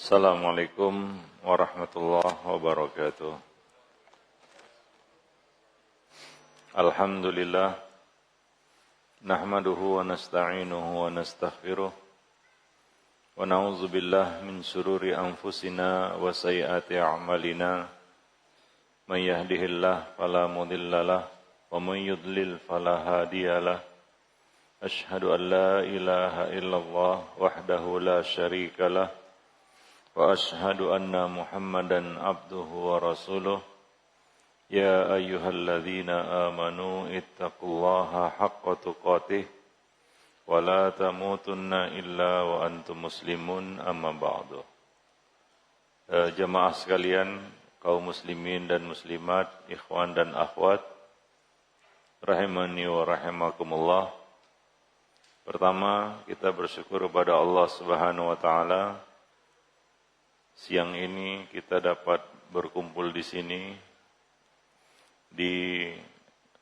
Assalamualaikum warahmatullahi wabarakatuh. Alhamdulillah, nahmaduhu wa nasta'inuhu wa nastaghfiruh, wa na'udzu billahi min shururi anfusina wa sayyiati a'malina. Man yahdihillahu fala mudilla lahu wa man yudlil fala hadiya lahu. Asyhadu an la ilaha illallah wahdahu la syarika lah. Wa ashhadu anna Muhammadan abduhu wa rasuluh. Ya ayyuhalladzina amanu ittaqullaha haqqa tuqatih wa la tamutunna illa wa antum muslimun, amma ba'du. Jemaah sekalian, kaum muslimin dan muslimat, ikhwan dan akhwat, rahimani wa rahimakumullah. Pertama, kita bersyukur kepada Allah Subhanahu wa taala. Siang ini kita dapat berkumpul di sini di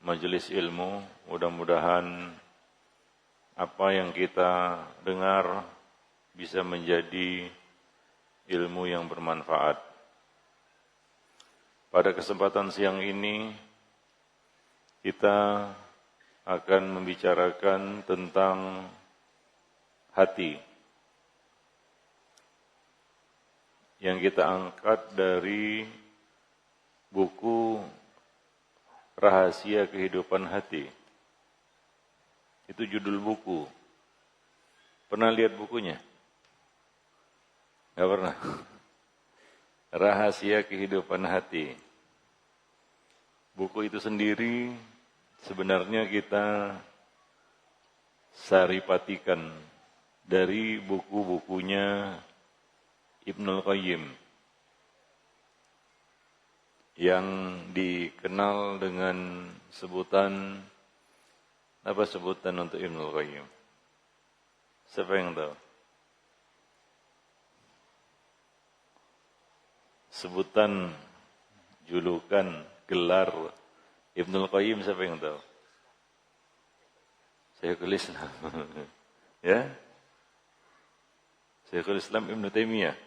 majelis ilmu. Mudah-mudahan apa yang kita dengar bisa menjadi ilmu yang bermanfaat. Pada kesempatan siang ini kita akan membicarakan tentang hati yang kita angkat dari buku Rahasia Kehidupan Hati. Itu judul buku. Pernah lihat bukunya? Enggak pernah. Rahasia Kehidupan Hati. Buku itu sendiri sebenarnya kita saripatikan dari buku-bukunya Ibnul Qayyim yang dikenal dengan sebutan, apa sebutan untuk Ibnul Qayyim? Siapa yang tahu? Sebutan, julukan, gelar Ibnul Qayyim, siapa yang tahu? Syekhul Islam. Ya? Syekhul Islam Ibnu Taimiyah.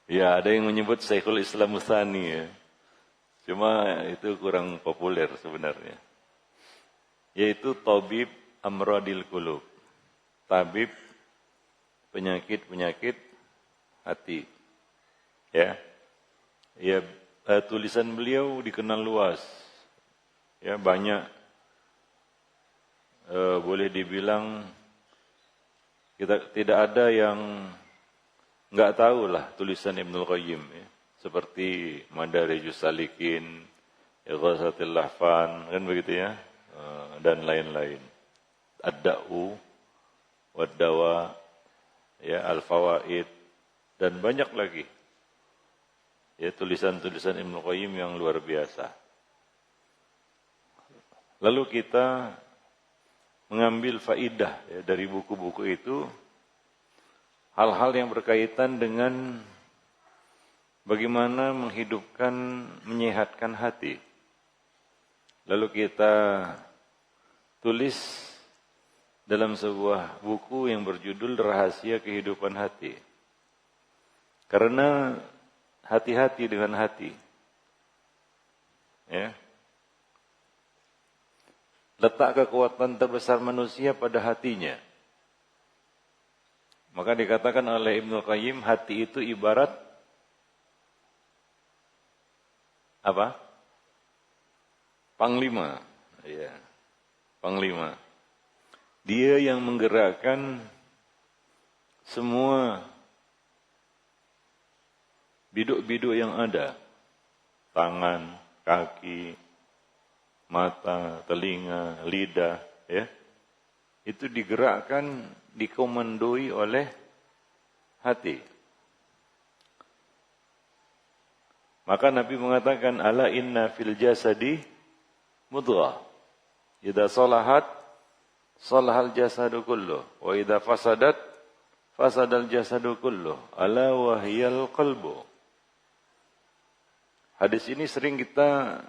Ya, ada yang menyebut Syekhul Islam Tsani ya. Cuma itu kurang populer sebenarnya. Yaitu Tabib Amradil Qulub. Tabib penyakit-penyakit hati. Ya. Ya, tulisan beliau dikenal luas. Ya, banyak boleh dibilang kita tidak ada yang enggak tahu lah tulisan Ibnul Qayyim ya. Seperti Madarijus Salikin, Ighatsatul Lahfan, kan begitu ya, dan lain-lain. Ad-Da'u wad-Dawa, ya, Al-Fawaid, dan banyak lagi. Ya, tulisan-tulisan Ibnul Qayyim yang luar biasa. Lalu kita mengambil faidah ya, dari buku-buku itu, hal-hal yang berkaitan dengan bagaimana menghidupkan, menyehatkan hati. Lalu kita tulis dalam sebuah buku yang berjudul Rahasia Kehidupan Hati. Karena hati-hati dengan hati. Ya. Letak kekuatan terbesar manusia pada hatinya. Maka dikatakan oleh Ibnul Qayyim, hati itu ibarat apa? Panglima. Ya, panglima. Dia yang menggerakkan semua biduk-biduk yang ada. Tangan, kaki, mata, telinga, lidah, ya. Itu digerakkan, dikomandoi oleh hati. Maka Nabi mengatakan, ala inna fil jasadi mudghah. Idza salahat salahal jasadu kullu wa idza fasadat fasadal jasadu kullu. Ala wahyal qalbu. Hadis ini sering kita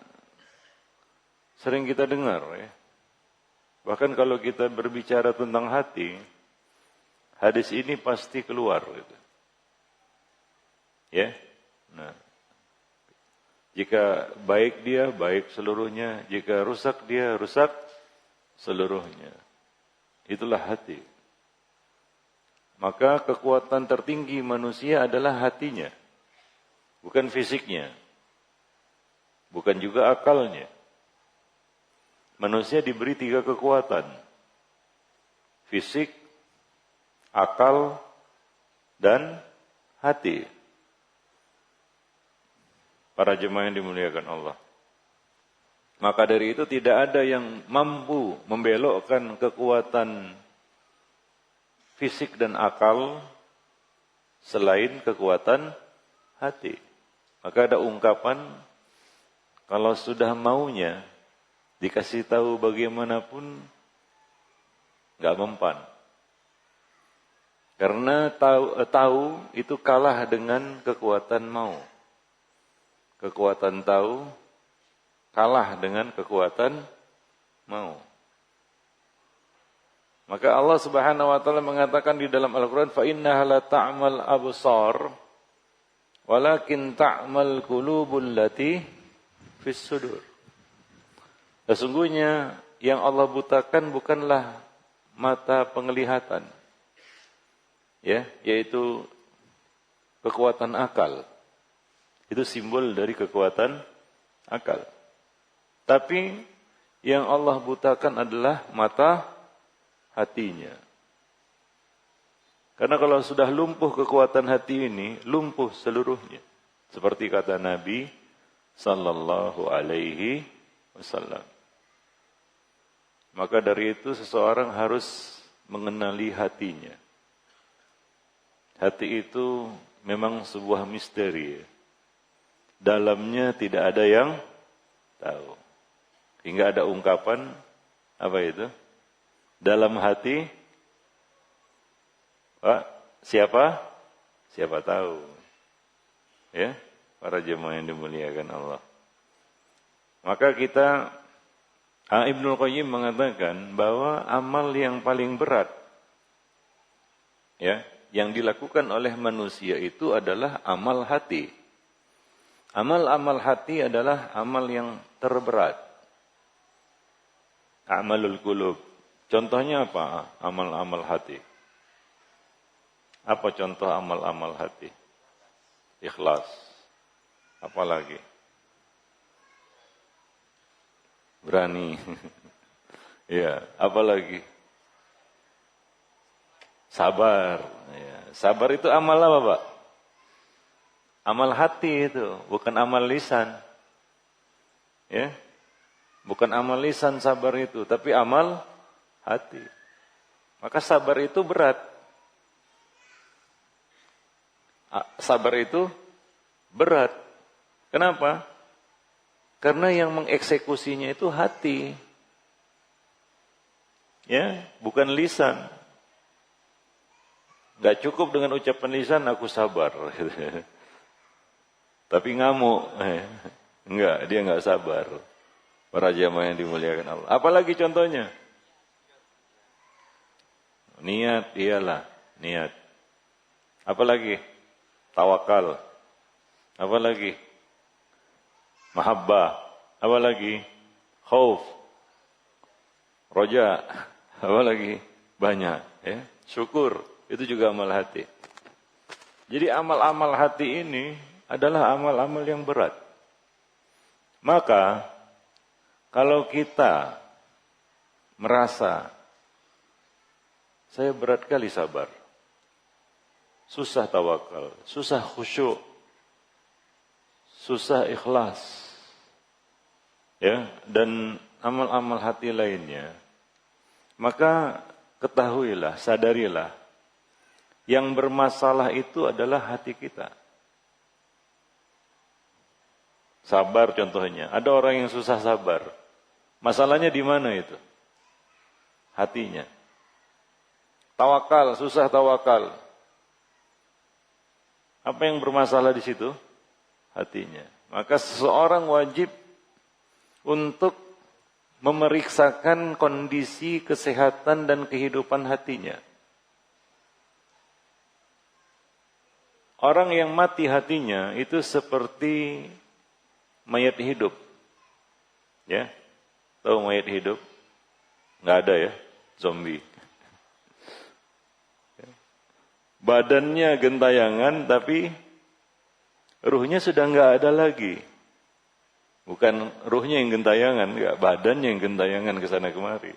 dengar ya. Bahkan kalau kita berbicara tentang hati, hadis ini pasti keluar. Gitu. Ya, nah, jika baik dia, baik seluruhnya. Jika rusak dia, rusak seluruhnya. Itulah hati. Maka kekuatan tertinggi manusia adalah hatinya. Bukan fisiknya. Bukan juga akalnya. Manusia diberi 3 kekuatan. Fisik, akal, dan hati. Para jemaah yang dimuliakan Allah. Maka dari itu tidak ada yang mampu membelokkan kekuatan fisik dan akal selain kekuatan hati. Maka ada ungkapan, kalau sudah maunya dikasih tahu bagaimanapun nggak mempan. Karena tahu itu kalah dengan kekuatan mau. Kekuatan tahu kalah dengan kekuatan mau. Maka Allah Subhanahu wa taala mengatakan di dalam Al-Qur'an, fa innaha la ta'mal absar walakin ta'mal qulubul lati fis sudur. Sesungguhnya yang Allah butakan bukanlah mata penglihatan. Ya, yaitu kekuatan akal. Itu simbol dari kekuatan akal. Tapi yang Allah butakan adalah mata hatinya. Karena kalau sudah lumpuh kekuatan hati ini, lumpuh seluruhnya. Seperti kata Nabi sallallahu alaihi wasallam. Maka dari itu seseorang harus mengenali hatinya. Hati itu memang sebuah misteri. Dalamnya tidak ada yang tahu. Hingga ada ungkapan, apa itu? Dalam hati, siapa? Siapa tahu. Ya, para jemaah yang dimuliakan Allah. Maka kita, Ibnu Qayyim mengatakan bahwa amal yang paling berat, ya, yang dilakukan oleh manusia itu adalah amal hati. Amal-amal hati adalah amal yang terberat. Amalul qulub. Contohnya apa? Amal-amal hati. Apa contoh amal-amal hati? Ikhlas. Apalagi? Berani. Ya, apalagi? Sabar. Ya. Sabar itu amal apa, Pak? Amal hati itu, bukan amal lisan. Ya. Bukan amal lisan sabar itu, tapi amal hati. Maka sabar itu berat. Sabar itu berat. Kenapa? Karena yang mengeksekusinya itu hati. Ya, bukan lisan. Gak cukup dengan ucapan lisan aku sabar. Tapi ngamuk. Enggak, dia enggak sabar. Para jamaah yang dimuliakan Allah. Apalagi contohnya? Niat, iyalah. Niat. Apalagi? Tawakal. Apalagi? Mahabbah. Apalagi? Khauf. Roja. Apalagi? Banyak. Ya. Syukur. Itu juga amal hati. Jadi amal-amal hati ini adalah amal-amal yang berat. Maka, kalau kita merasa, saya berat kali sabar, susah tawakal, susah khusyuk, susah ikhlas, ya, dan amal-amal hati lainnya, maka ketahuilah, sadarilah, yang bermasalah itu adalah hati kita. Sabar contohnya. Ada orang yang susah sabar. Masalahnya di mana itu? Hatinya. Tawakal, susah tawakal. Apa yang bermasalah di situ? Hatinya. Maka seseorang wajib untuk memeriksakan kondisi kesehatan dan kehidupan hatinya. orang yang mati hatinya itu seperti mayat hidup. Ya, tahu mayat hidup? Nggak ada ya, zombie. Badannya gentayangan, tapi ruhnya sudah nggak ada lagi. Bukan ruhnya yang gentayangan, nggak, badannya yang gentayangan ke sana kemari.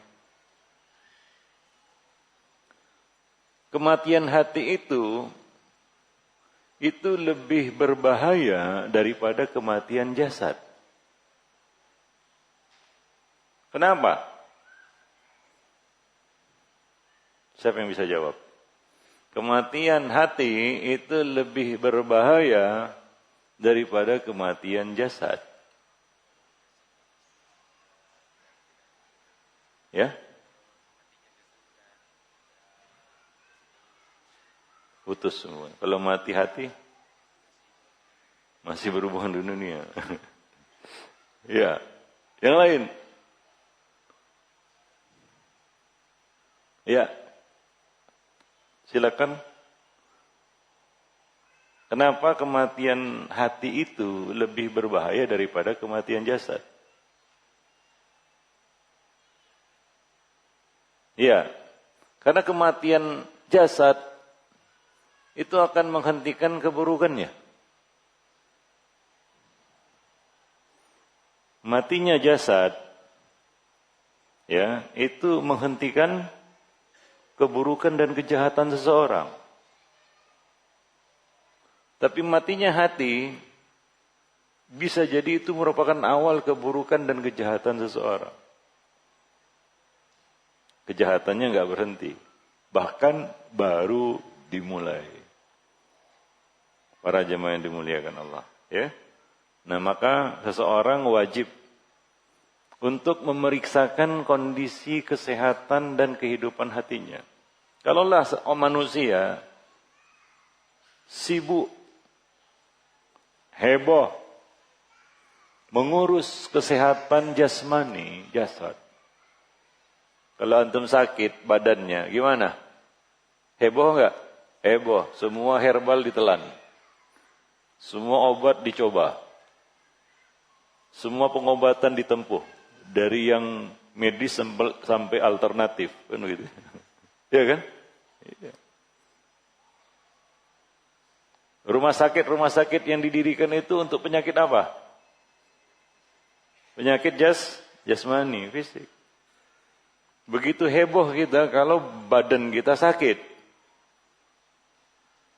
Kematian hati itu lebih berbahaya daripada kematian jasad. Kenapa? Siapa yang bisa jawab? Kematian hati itu lebih berbahaya daripada kematian jasad. Ya? Putus semua. Kalau mati hati, masih berhubungan di dunia. Ya. Yang lain? Ya. Silakan. Kenapa kematian hati itu lebih berbahaya daripada kematian jasad? Ya. Karena kematian jasad itu akan menghentikan keburukannya. Matinya jasad, ya, itu menghentikan keburukan dan kejahatan seseorang. Tapi matinya hati, bisa jadi itu merupakan awal keburukan dan kejahatan seseorang. Kejahatannya nggak berhenti, bahkan baru dimulai. Para jemaah yang dimuliakan Allah, ya. Nah, maka seseorang wajib untuk memeriksakan kondisi kesehatan dan kehidupan hatinya. Kalaulah manusia sibuk, heboh, mengurus kesehatan jasmani, jasad. Kalau antum sakit badannya, gimana? Heboh enggak? Heboh, semua herbal ditelan. Semua obat dicoba. Semua pengobatan ditempuh. Dari yang medis sampai alternatif. Kan begitu. Iya kan? Iya. Rumah sakit yang didirikan itu untuk penyakit apa? Penyakit jasmani, fisik. Begitu heboh kita kalau badan kita sakit.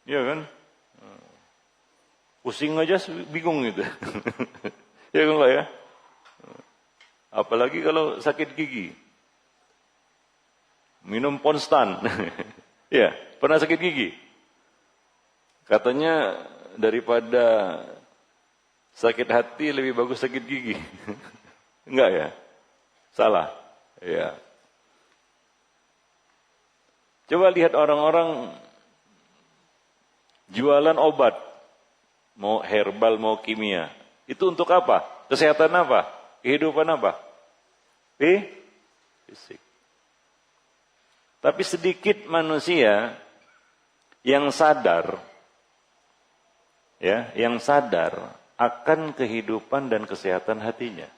Iya kan? Pusing aja bingung gitu. Ya kan ya? Apalagi kalau sakit gigi. Minum Ponstan. Ya, pernah sakit gigi? Katanya daripada sakit hati lebih bagus sakit gigi. Enggak ya? Salah. Ya. Coba lihat orang-orang jualan obat. Mau herbal, mau kimia. Itu untuk apa? Kesehatan apa? Kehidupan apa? Fisik. Tapi sedikit manusia yang sadar, ya, yang sadar akan kehidupan dan kesehatan hatinya.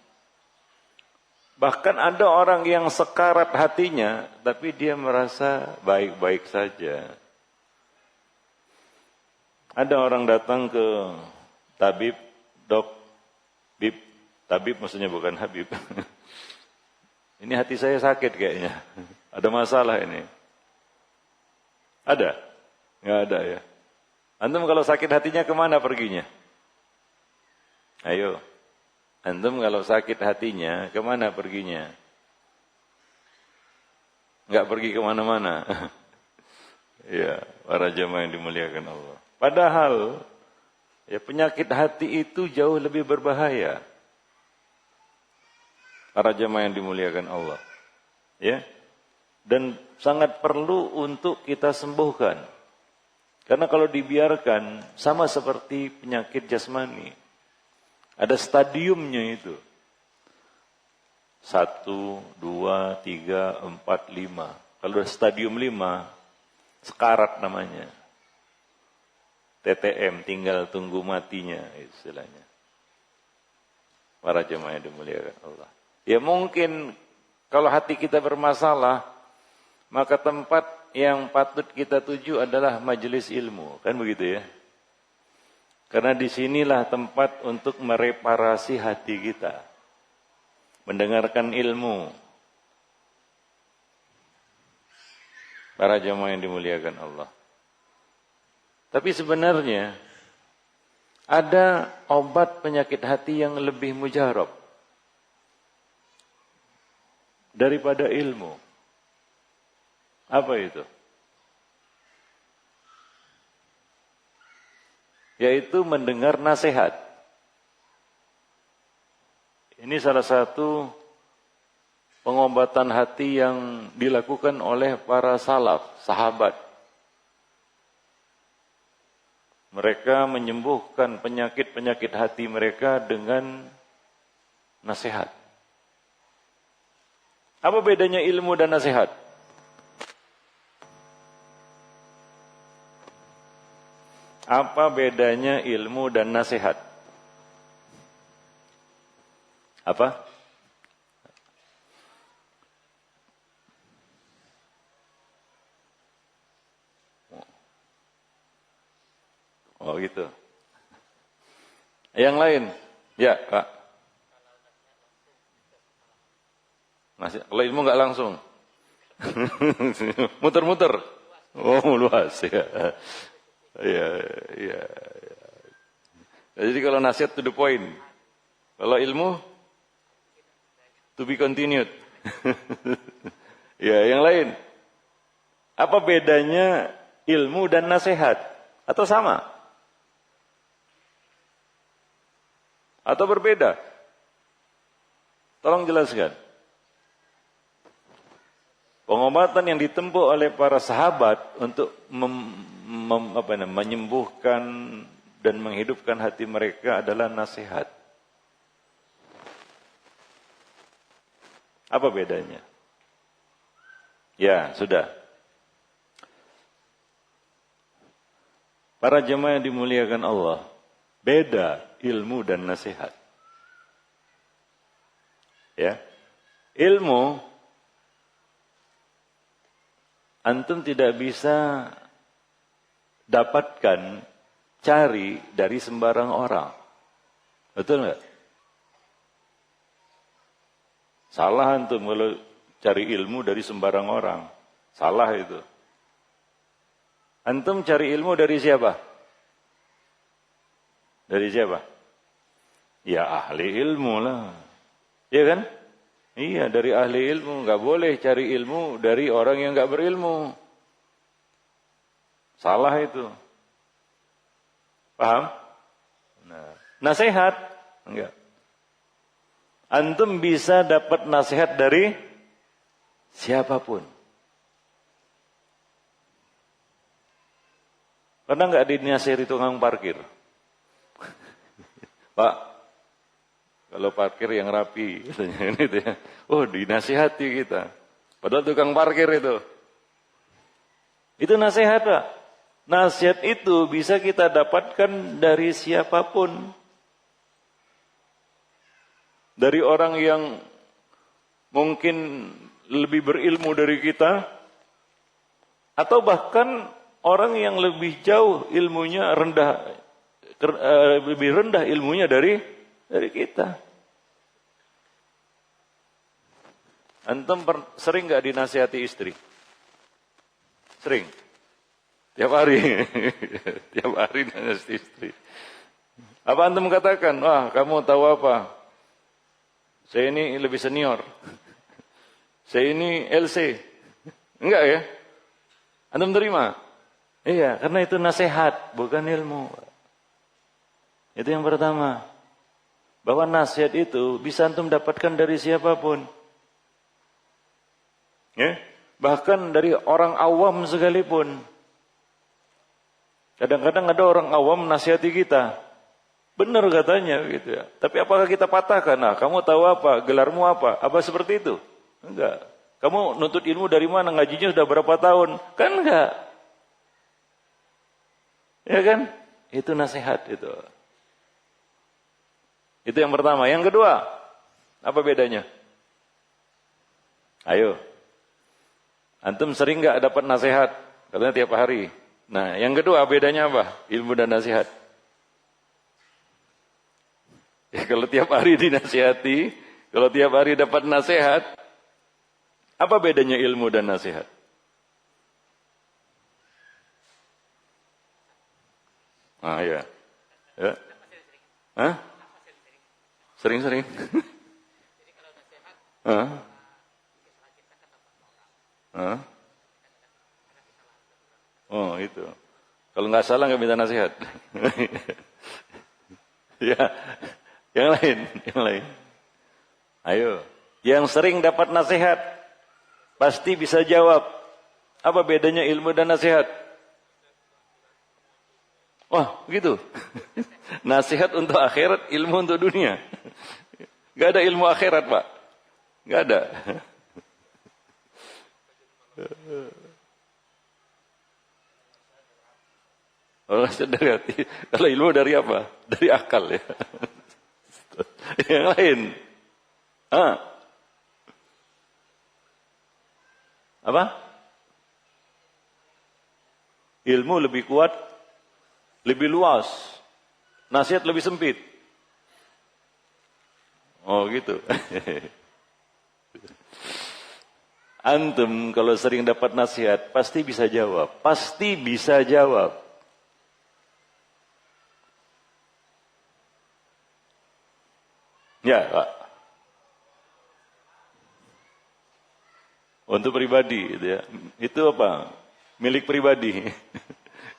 Bahkan ada orang yang sekarat hatinya, tapi dia merasa baik-baik saja. Ada orang datang ke tabib, tabib maksudnya bukan Habib. Ini hati saya sakit kayaknya. Ada masalah ini. Ada? Nggak ada ya. Antum kalau sakit hatinya kemana perginya? Ayo. Antum kalau sakit hatinya kemana perginya? Nggak pergi kemana-mana. Ya, para jemaah yang dimuliakan Allah. Padahal ya, penyakit hati itu jauh lebih berbahaya. Para jemaah yang dimuliakan Allah. Ya. Dan sangat perlu untuk kita sembuhkan. Karena kalau dibiarkan sama seperti penyakit jasmani. Ada stadiumnya itu. 1, 2, 3, 4, 5. Kalau stadium 5, sekarat namanya. TTM, tinggal tunggu matinya istilahnya. Para jemaah yang dimuliakan Allah. Ya mungkin kalau hati kita bermasalah, maka tempat yang patut kita tuju adalah majelis ilmu, kan begitu ya? Karena disinilah tempat untuk mereparasi hati kita, mendengarkan ilmu. Para jemaah yang dimuliakan Allah. Tapi sebenarnya ada obat penyakit hati yang lebih mujarab daripada ilmu. Apa itu? Yaitu mendengar nasihat. Ini salah satu pengobatan hati yang dilakukan oleh para salaf, sahabat. Mereka menyembuhkan penyakit-penyakit hati mereka dengan nasihat. Apa bedanya ilmu dan nasihat? Apa bedanya ilmu dan nasihat? Apa? Oh gitu. Yang lain? Ya, Pak. Kalau ilmu nggak langsung. Muter-muter. Oh, luas ya. Ya. Jadi kalau nasihat to the point. Kalau ilmu to be continued. Ya, yang lain. Apa bedanya ilmu dan nasihat? Atau sama? Atau berbeda? Tolong jelaskan. Pengobatan yang ditempuh oleh para sahabat untuk menyembuhkan dan menghidupkan hati mereka adalah nasihat. Apa bedanya? Ya, sudah. Para jemaah yang dimuliakan Allah, beda ilmu dan nasihat. Ya. Ilmu antum tidak bisa dapatkan, cari dari sembarang orang. Betul nggak? Salah antum kalau cari ilmu dari sembarang orang. Salah itu. Antum cari ilmu dari siapa? Dari siapa? Ya ahli ilmu lah. Iya kan? Iya, dari ahli ilmu. Nggak boleh cari ilmu dari orang yang nggak berilmu. Salah itu. Paham? Nah, nasihat? Enggak. Antum bisa dapat nasihat dari siapapun. Pernah nggak dinasihati tukang parkir? Pak, kalau parkir yang rapi, katanya gitu ya. Oh, dinasihati kita. Padahal tukang parkir itu. Itu nasihat, Pak. Nasihat itu bisa kita dapatkan dari siapapun. Dari orang yang mungkin lebih berilmu dari kita. Atau bahkan orang yang lebih jauh ilmunya lebih rendah ilmunya dari kita. Antum sering nggak dinasihati istri? Sering. Tiap hari. Tiap hari nasihati istri. Apa antum katakan? Wah, kamu tahu apa? Saya ini lebih senior. Saya ini LC. Enggak ya? Antum terima? Iya, karena itu nasihat, bukan ilmu. Itu yang pertama. Bahwa nasihat itu bisa antum dapatkan dari siapapun. Ya? Bahkan dari orang awam sekalipun. Kadang-kadang ada orang awam nasihati kita. Benar katanya gitu ya. Tapi apakah kita patahkan? Nah, kamu tahu apa? Gelarmu apa? Apa seperti itu? Enggak. Kamu nuntut ilmu dari mana? Ngajinya sudah berapa tahun? Kan enggak. Ya kan? Itu nasihat itu. Itu yang pertama. Yang kedua, apa bedanya? Ayo. Antum sering nggak dapat nasihat? Katanya tiap hari. Nah, yang kedua bedanya apa? Ilmu dan nasihat. Ya, kalau tiap hari dinasihati, kalau tiap hari dapat nasihat, apa bedanya ilmu dan nasihat? Ah ya. Ya. Hah? Sering-sering. Hah? Hah? Oh itu. Kalau nggak salah nggak minta nasihat. Ya, yang lain. Ayo, yang sering dapat nasihat pasti bisa jawab. Apa bedanya ilmu dan nasihat? Wah, begitu. Nasihat untuk akhirat, ilmu untuk dunia. Gak ada ilmu akhirat, Pak. Gak ada. Oh, dari hati. Kalau ilmu dari apa? Dari akal ya. Yang lain. Apa? Ilmu lebih kuat, lebih luas. Nasihat lebih sempit. Oh gitu. Antum kalau sering dapat nasihat, pasti bisa jawab. Pasti bisa jawab. Ya, Pak. Untuk pribadi, gitu ya. Itu apa? Milik pribadi.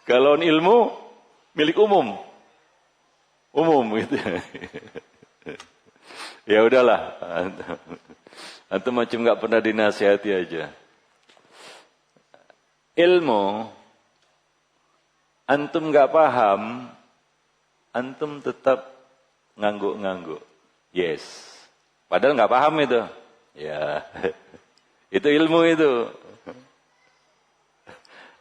Kalau ilmu, milik umum. Umum, gitu ya. Ya udahlah. Antum macam nggak pernah dinasihati aja. Ilmu, antum nggak paham, antum tetap ngangguk-ngangguk. Yes. Padahal nggak paham itu. Ya. Itu ilmu itu.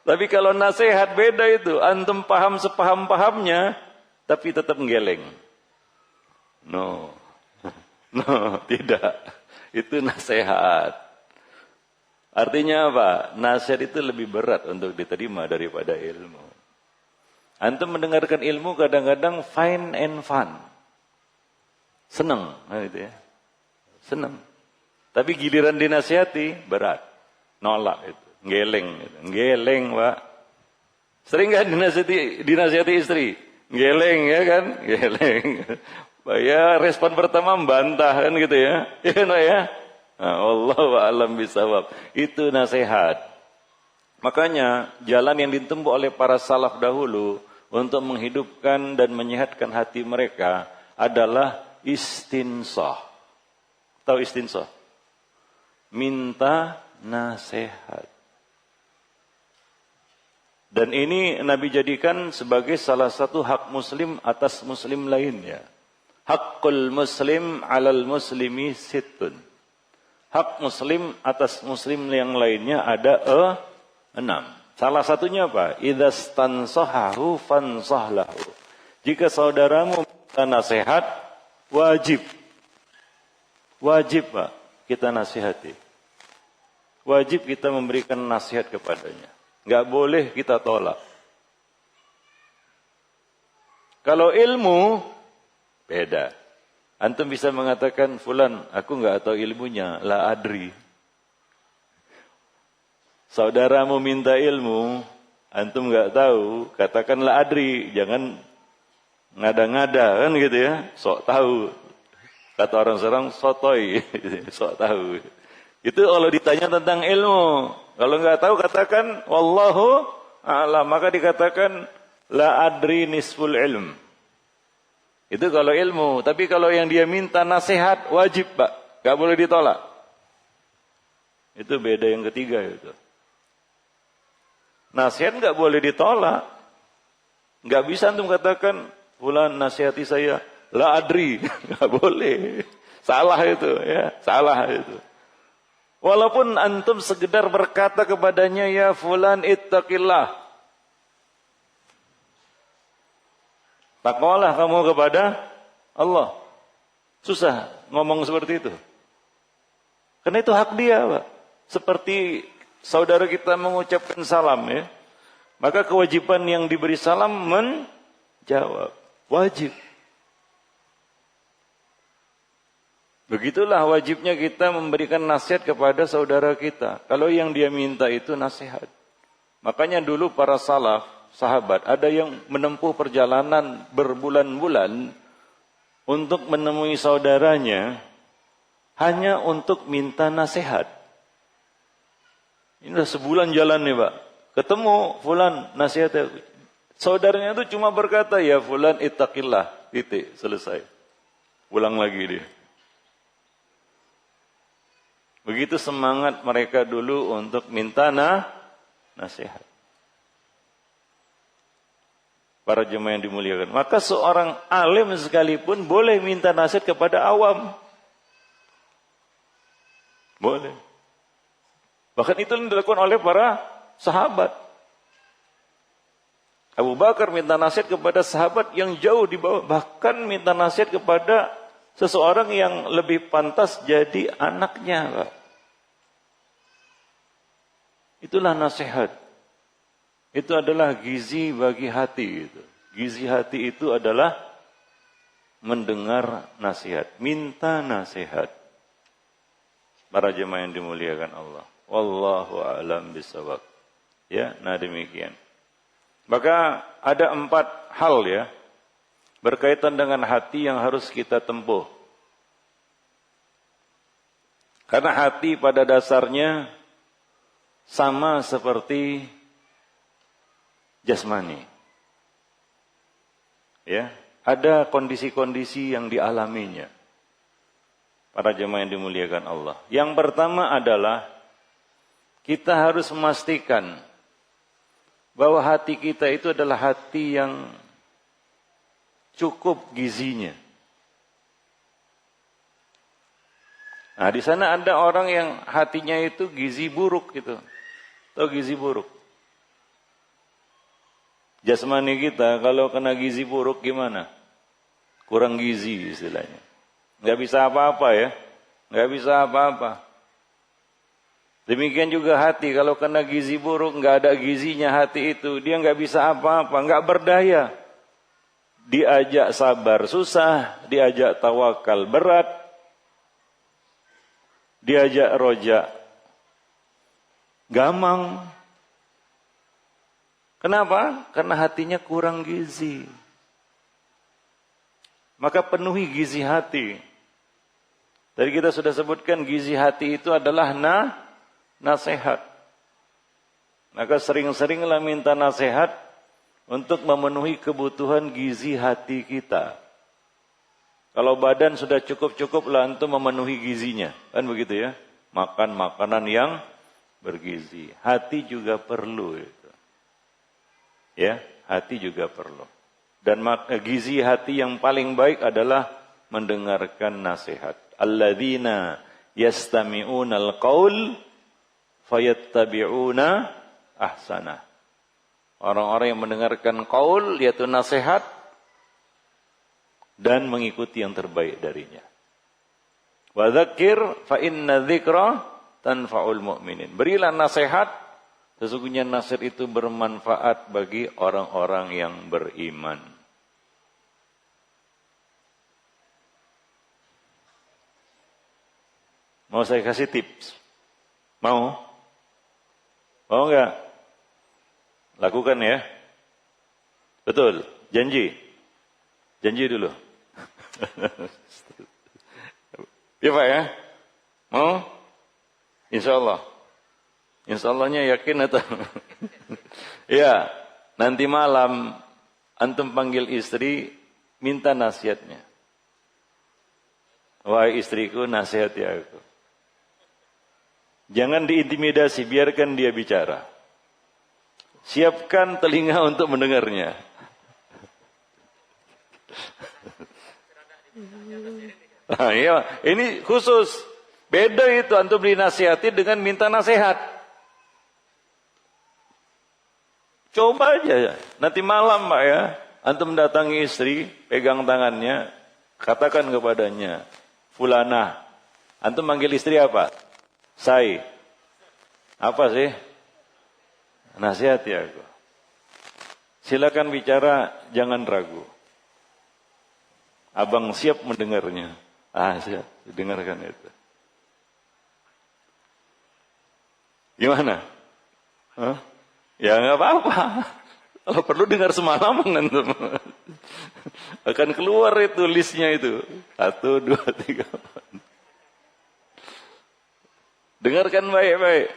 Tapi kalau nasihat beda itu. Antum paham sepaham-pahamnya, tapi tetap ngeleng. No, tidak. Itu nasihat. Artinya apa? Nasihat itu lebih berat untuk diterima daripada ilmu. Antum mendengarkan ilmu kadang-kadang fine and fun. Senang, gitu ya. Senang. Tapi giliran dinasihati, berat. Nolak itu. Ngeleng. Gitu. Ngeleng, Pak. Sering kan dinasihati istri? Ngeleng, ya kan? Ngeleng. Ya, respon pertama membantah, kan gitu ya. Ya kan, Pak ya? Nah, Wallahu a'lam bishawab. Itu nasihat. Makanya, jalan yang ditempuh oleh para salaf dahulu untuk menghidupkan dan menyehatkan hati mereka adalah istinsah. Tahu istinsah? Minta nasihat. Dan ini Nabi jadikan sebagai salah satu hak muslim atas muslim lainnya. Haqqul muslim alal muslimi sittun. Hak muslim atas muslim yang lainnya ada 6. Salah satunya apa? Idzastansahahu fansahlahu. Jika saudaramu minta nasihat, wajib Pak, kita nasihati. Wajib kita memberikan nasihat kepadanya. Enggak boleh kita tolak. Kalau ilmu, beda. Antum bisa mengatakan, fulan, aku enggak tahu ilmunya, la adri. Saudaramu minta ilmu, antum enggak tahu, katakan la adri. Jangan ngada-ngada, kan gitu ya. Sok tahu. Kata orang-orang sotoy, sok tahu. Itu kalau ditanya tentang ilmu. Kalau enggak tahu katakan wallahu a'lam, maka dikatakan la adri nisful ilm. Itu kalau ilmu. Tapi kalau yang dia minta nasihat wajib, Pak. Enggak boleh ditolak. Itu beda yang ketiga itu. Nasihat enggak boleh ditolak. Enggak bisa antum katakan fulan nasihati saya. La adri, nggak boleh. Salah itu, ya, salah itu. Walaupun antum sekedar berkata kepadanya, ya fulan ittaqillah. Takwalah kamu kepada Allah. Susah ngomong seperti itu. Karena itu hak dia, Pak. Seperti saudara kita mengucapkan salam ya. Maka kewajiban yang diberi salam menjawab. Wajib. Begitulah wajibnya kita memberikan nasihat kepada saudara kita. Kalau yang dia minta itu nasihat. Makanya dulu para salaf, sahabat, ada yang menempuh perjalanan berbulan-bulan untuk menemui saudaranya hanya untuk minta nasihat. Ini udah sebulan jalan nih, Pak. Ketemu fulan nasihatnya. Saudaranya itu cuma berkata, ya fulan ittaqillah. Titik, selesai. Pulang lagi dia. Begitu semangat mereka dulu untuk minta nasihat. Para jemaah yang dimuliakan. Maka seorang alim sekalipun boleh minta nasihat kepada awam. Boleh. Bahkan itu yang dilakukan oleh para sahabat. Abu Bakar minta nasihat kepada sahabat yang jauh di bawah. Bahkan minta nasihat kepada seseorang yang lebih pantas jadi anaknya, Pak. Itulah nasihat. Itu adalah gizi bagi hati. Gitu. Gizi hati itu adalah mendengar nasihat. Minta nasihat. Para jemaah yang dimuliakan Allah. Wallahu a'lam bishawab. Ya, nah demikian. Maka ada 4 hal ya berkaitan dengan hati yang harus kita tempuh. Karena hati pada dasarnya sama seperti jasmani. Ya, ada kondisi-kondisi yang dialaminya. Para jemaah yang dimuliakan Allah. Yang pertama adalah kita harus memastikan bahwa hati kita itu adalah hati yang cukup gizinya. Nah, di sana ada orang yang hatinya itu gizi buruk gitu. Tahu gizi buruk? Jasmani kita kalau kena gizi buruk gimana? Kurang gizi istilahnya. Nggak bisa apa-apa ya. Nggak bisa apa-apa. Demikian juga hati, kalau kena gizi buruk, nggak ada gizinya hati itu, dia nggak bisa apa-apa, nggak berdaya. Diajak sabar susah, diajak tawakal berat, diajak roja gamang. Kenapa? Karena hatinya kurang gizi. Maka penuhi gizi hati. Tadi kita sudah sebutkan gizi hati itu adalah nasihat. Maka sering-seringlah minta nasihat untuk memenuhi kebutuhan gizi hati kita. Kalau badan sudah cukup-cukuplah untuk memenuhi gizinya. Kan begitu ya? Makan makanan yang bergizi. Hati juga perlu itu. Ya, hati juga perlu. Dan gizi hati yang paling baik adalah mendengarkan nasihat. Alladzina yastami'unal qaul fayattabi'una ahsanah. Orang-orang yang mendengarkan qaul yaitu nasihat dan mengikuti yang terbaik darinya. Wa dzakir fa inna dzikra tanfa'ul mu'minin. Berilah nasihat, sesungguhnya nasihat itu bermanfaat bagi orang-orang yang beriman. Mau saya kasih tips? Mau? Mau enggak? Lakukan ya. Betul, janji. Janji dulu. Ya Pak ya? Mau? Insya Allah. Insya Allahnya yakin atau? Ya, nanti malam antum panggil istri, minta nasihatnya. Wahai istriku, nasihati aku. Jangan diintimidasi, biarkan dia bicara. Siapkan telinga untuk mendengarnya. Nah, iya, ini khusus. Beda itu antum dinasihati dengan minta nasihat. Coba aja nanti malam Pak ya. Antum datangi istri, pegang tangannya, katakan kepadanya, Fulanah. Antum manggil istri apa? Say. Apa sih? Nasihati aku. Silakan bicara, jangan ragu. Abang siap mendengarnya. Siap, dengarkan itu. Gimana? Ya nggak apa-apa. Kalau perlu dengar semalam antum. Akan keluar itu listnya itu. 1, 2, 3. Dengarkan baik-baik.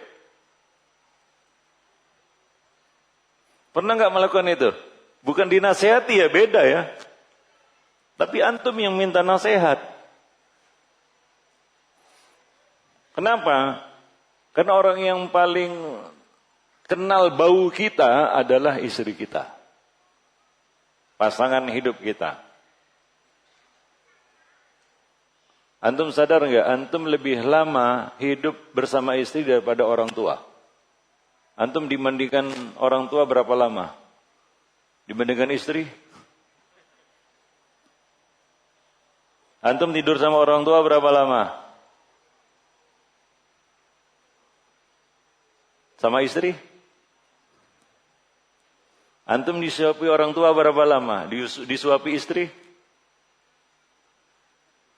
Pernah nggak melakukan itu? Bukan dinasehati ya, beda ya. Tapi antum yang minta nasihat. Kenapa? Karena orang yang paling kenal bau kita adalah istri kita. Pasangan hidup kita. Antum sadar nggak? Antum lebih lama hidup bersama istri daripada orang tua. Antum dibandingkan orang tua berapa lama? Dibandingkan istri? Antum tidur sama orang tua berapa lama? Sama istri? Antum disuapi orang tua berapa lama? Disuapi istri?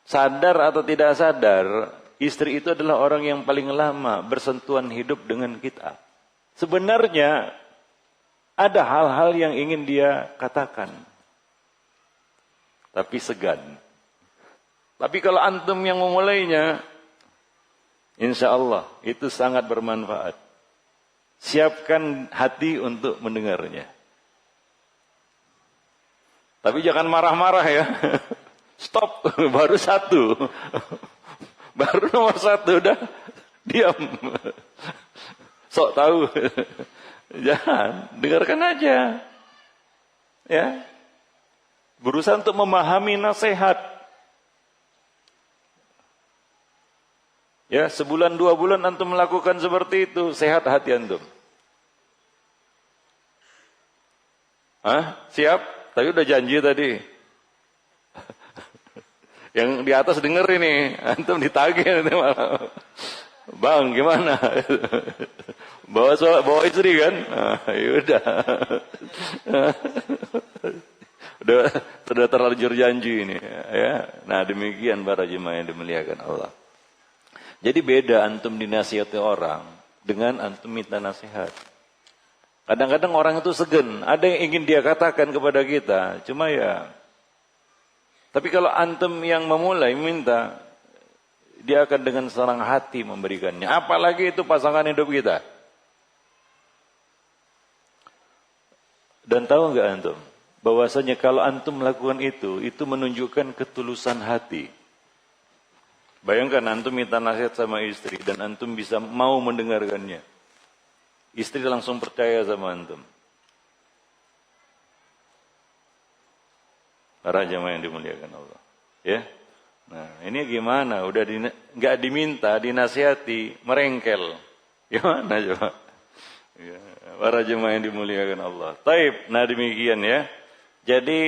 Sadar atau tidak sadar, istri itu adalah orang yang paling lama bersentuhan hidup dengan kita. Sebenarnya ada hal-hal yang ingin dia katakan, tapi segan. Tapi kalau antum yang memulainya, insya Allah itu sangat bermanfaat. Siapkan hati untuk mendengarnya. Tapi jangan marah-marah ya. Stop, baru 1. Baru nomor 1 udah diam. Sok tahu. Jangan, dengarkan aja. Ya. Berusaha untuk memahami nasihat. Ya, sebulan 2 bulan antum melakukan seperti itu, sehat hati antum. Siap? Tapi udah janji tadi. Yang di atas denger ini, antum ditagih nanti malam. Bang, gimana? Bawa istri kan? Yaudah. Sudah terlanjur janji ini. Ya. Nah demikian para jemaah yang dimuliakan Allah. Jadi beda antum dinasihati orang dengan antum minta nasihat. Kadang-kadang orang itu segan, ada yang ingin dia katakan kepada kita, cuma ya. Tapi kalau antum yang memulai minta, dia akan dengan senang hati memberikannya. Apalagi itu pasangan hidup kita. Dan tahu nggak antum, bahwasanya kalau antum melakukan itu menunjukkan ketulusan hati. Bayangkan antum minta nasihat sama istri dan antum bisa mau mendengarkannya. Istri langsung percaya sama antum. Para jemaah yang dimuliakan Allah. Ya. Nah, ini gimana? Udah nggak diminta, dinasihati, merengkel. Gimana coba? Ya, para jemaah yang dimuliakan Allah. Taib, nah demikian ya. Jadi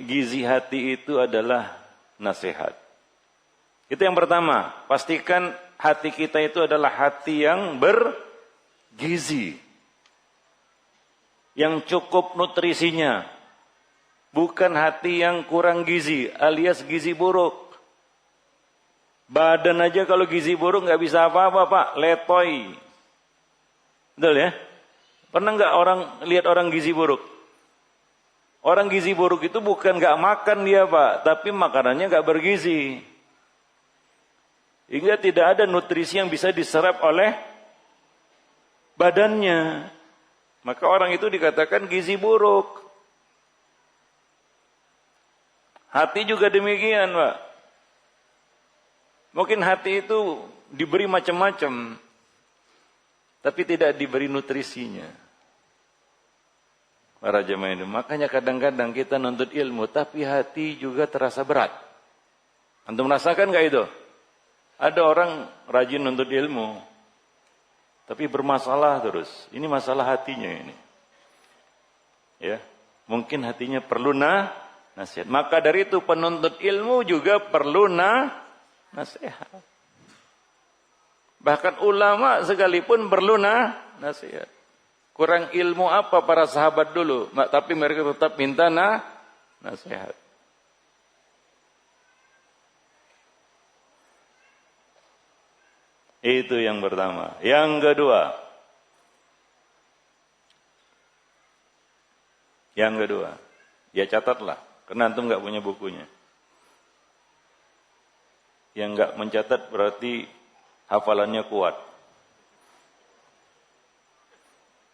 gizi hati itu adalah nasihat. Itu yang pertama, pastikan hati kita itu adalah hati yang bergizi. Yang cukup nutrisinya. Bukan hati yang kurang gizi, alias gizi buruk. Badan aja kalau gizi buruk nggak bisa apa-apa Pak, letoy. Betul ya? Pernah nggak lihat orang gizi buruk? Orang gizi buruk itu bukan nggak makan dia Pak, tapi makanannya nggak bergizi. Hingga tidak ada nutrisi yang bisa diserap oleh badannya. Maka orang itu dikatakan gizi buruk. Hati juga demikian, Pak. Mungkin hati itu diberi macam-macam, tapi tidak diberi nutrisinya. Para jemaah itu. Makanya kadang-kadang kita nuntut ilmu, tapi hati juga terasa berat. Antum merasakan nggak itu? Ada orang rajin nuntut ilmu, tapi bermasalah terus. Ini masalah hatinya ini. Ya, Mungkin hatinya perlu nasihat. Maka dari itu penuntut ilmu juga perlu nasihat. Bahkan ulama sekalipun perlu nasihat. Kurang ilmu apa para sahabat dulu, tapi mereka tetap minta nasihat. Itu yang pertama. Yang kedua, ya catatlah, karena antum nggak punya bukunya. Yang nggak mencatat berarti hafalannya kuat.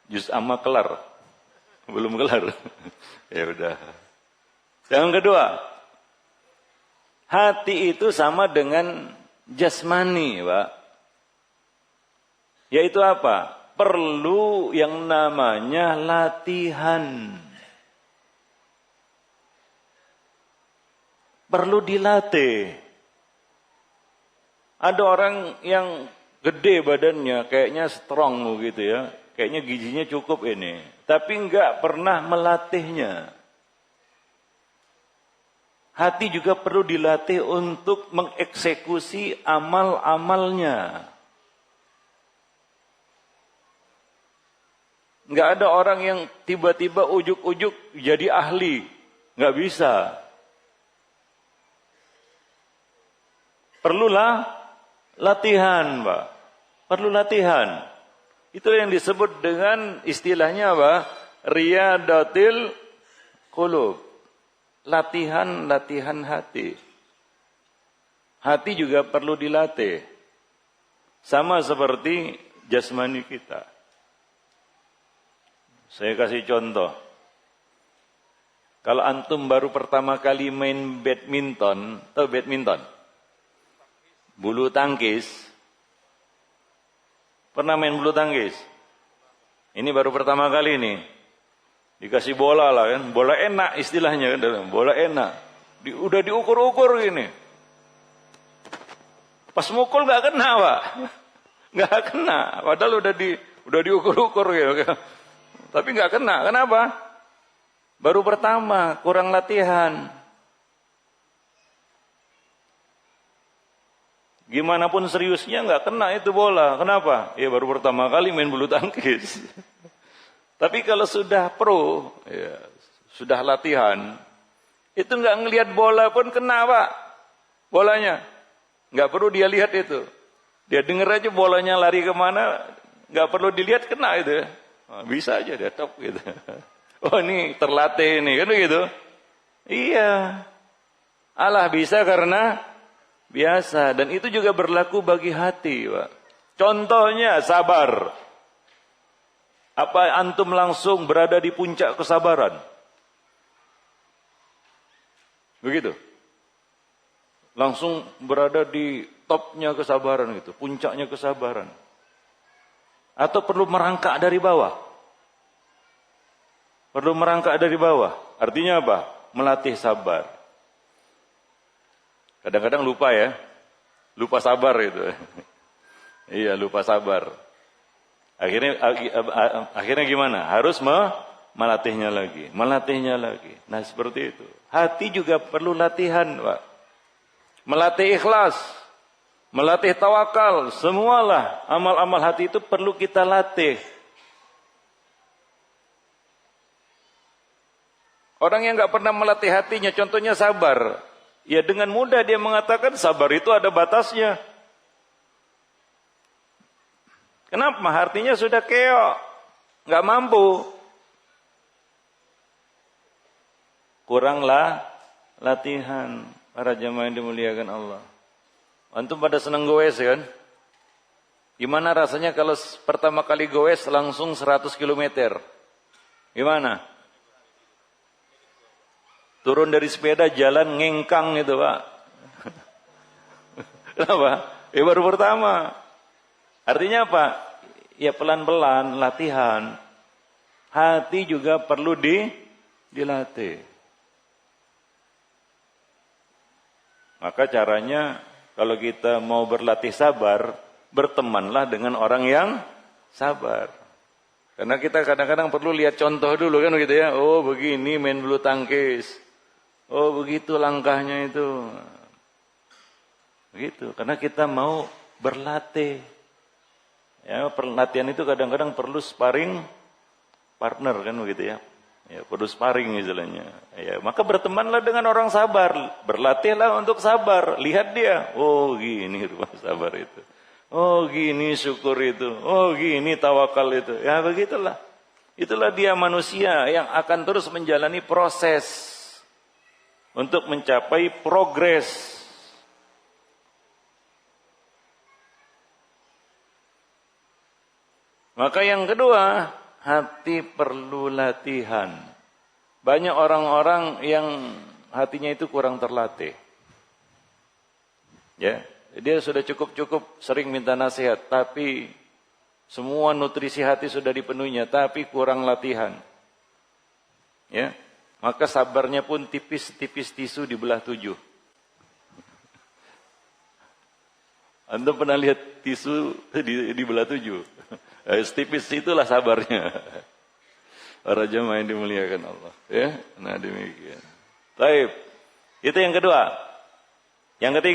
Juz amma kelar, belum kelar. Ya udah. Yang kedua, hati itu sama dengan jasmani, Pak. Yaitu apa? Perlu yang namanya latihan. Perlu dilatih. Ada orang yang gede badannya, kayaknya strong gitu ya. Kayaknya gizinya cukup ini. Tapi enggak pernah melatihnya. Hati juga perlu dilatih untuk mengeksekusi amal-amalnya. Enggak ada orang yang tiba-tiba ujuk-ujuk jadi ahli. Enggak bisa. Perlulah latihan, Pak. Perlu latihan. Itu yang disebut dengan istilahnya apa? Riyadatil qulub. Latihan hati. Hati juga perlu dilatih. Sama seperti jasmani kita. Saya kasih contoh. Kalau antum baru pertama kali main badminton, tahu badminton? Bulu tangkis. Pernah main bulu tangkis? Ini baru pertama kali nih. Dikasih bola lah kan, bola enak istilahnya kan, bola enak. Udah diukur-ukur gini. Pas mukul nggak kena, Pak. Nggak kena, padahal udah diukur-ukur gitu. Tapi nggak kena, kenapa? Baru pertama, kurang latihan. Gimana pun seriusnya nggak kena itu bola. Kenapa? Ya baru pertama kali main bulu tangkis. Tapi kalau sudah pro, ya, sudah latihan, itu nggak ngelihat bola pun kena, Pak. Bolanya nggak perlu dia lihat itu. Dia dengar aja bolanya lari kemana, nggak perlu dilihat kena itu. Bisa aja dia top gitu. Oh ini terlatih ini kan gitu. Iya. Allah bisa karena biasa. Dan itu juga berlaku bagi hati, Pak. Contohnya sabar. Apa antum langsung berada di puncak kesabaran? Begitu. Langsung berada di topnya kesabaran gitu, puncaknya kesabaran. Atau perlu merangkak dari bawah? Perlu merangkak dari bawah. Artinya apa? Melatih sabar. Kadang-kadang lupa ya. Lupa sabar itu. Iya, lupa sabar. Akhirnya gimana? Harus melatihnya lagi. Melatihnya lagi. Nah seperti itu. Hati juga perlu latihan, Pak. Melatih ikhlas. Melatih tawakal, semualah amal-amal hati itu perlu kita latih. Orang yang nggak pernah melatih hatinya, contohnya sabar. Ya dengan mudah dia mengatakan sabar itu ada batasnya. Kenapa? Artinya sudah keok, nggak mampu. Kuranglah latihan para jamaah yang dimuliakan Allah. Antum pada senang goes kan? Gimana rasanya kalau pertama kali goes langsung 100 km? Gimana? Turun dari sepeda jalan ngengkang gitu, Pak. Kenapa? Ya baru pertama. Artinya apa? Ya pelan-pelan latihan. Hati juga perlu dilatih. Maka caranya kalau kita mau berlatih sabar, bertemanlah dengan orang yang sabar. Karena kita kadang-kadang perlu lihat contoh dulu kan gitu ya. Oh begini main bulu tangkis. Oh begitu langkahnya itu. Begitu. Karena kita mau berlatih. Ya, pelatihan itu kadang-kadang perlu sparring partner kan begitu ya. Ya, perlu sparring istilahnya. Ya, maka bertemanlah dengan orang sabar, berlatihlah untuk sabar. Lihat dia, oh gini rupa sabar itu. Oh gini syukur itu. Oh gini tawakal itu. Ya begitulah. Itulah dia manusia yang akan terus menjalani proses untuk mencapai progres. Maka yang kedua, hati perlu latihan. Banyak orang-orang yang hatinya itu kurang terlatih. Ya, dia sudah cukup sering minta nasihat, tapi semua nutrisi hati sudah dipenuhinya, tapi kurang latihan. Ya, maka sabarnya pun tipis-tipis tisu dibelah 7. Anda pernah lihat tisu dibelah 7? Setipis itulah sabarnya. Para jemaah yang dimuliakan Allah. Ya, nah demikian. Baik, itu yang kedua. Yang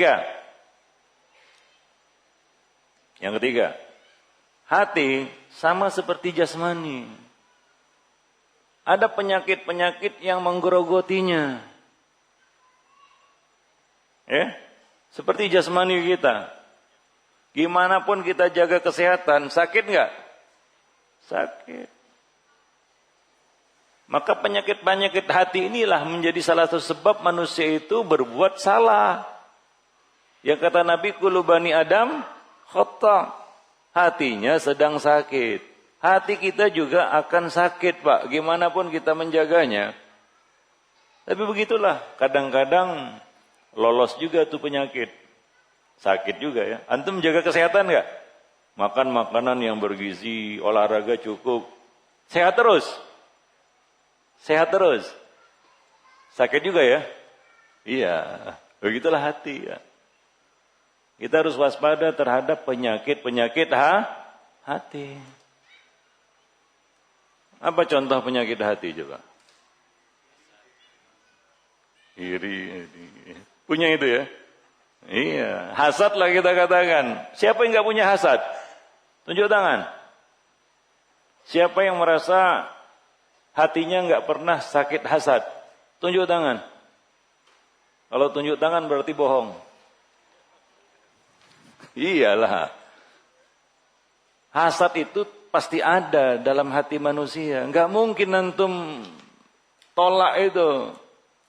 ketiga, hati sama seperti jasmani. Ada penyakit-penyakit yang menggerogotinya. Ya, seperti jasmani kita. Gimana pun kita jaga kesehatan, sakit enggak? Sakit. Maka penyakit-penyakit hati inilah menjadi salah satu sebab manusia itu berbuat salah. Yang kata Nabi, kullu bani Adam khata'. Hatinya sedang sakit. Hati kita juga akan sakit, Pak. Gimana pun kita menjaganya. Tapi begitulah, kadang-kadang lolos juga tuh penyakit. Sakit juga ya. Antum jaga kesehatan enggak? Makan makanan yang bergizi, olahraga cukup. Sehat terus. Sehat terus. Sakit juga ya? Iya. Begitulah hati ya. Kita harus waspada terhadap penyakit-penyakit hati. Apa contoh penyakit hati coba? Iri. Punya itu ya? Iya, hasad lah kita katakan. Siapa yang enggak punya hasad? Tunjuk tangan. Siapa yang merasa hatinya enggak pernah sakit hasad? Tunjuk tangan. Kalau tunjuk tangan berarti bohong. Iyalah. Hasad itu pasti ada dalam hati manusia. Enggak mungkin antum tolak itu.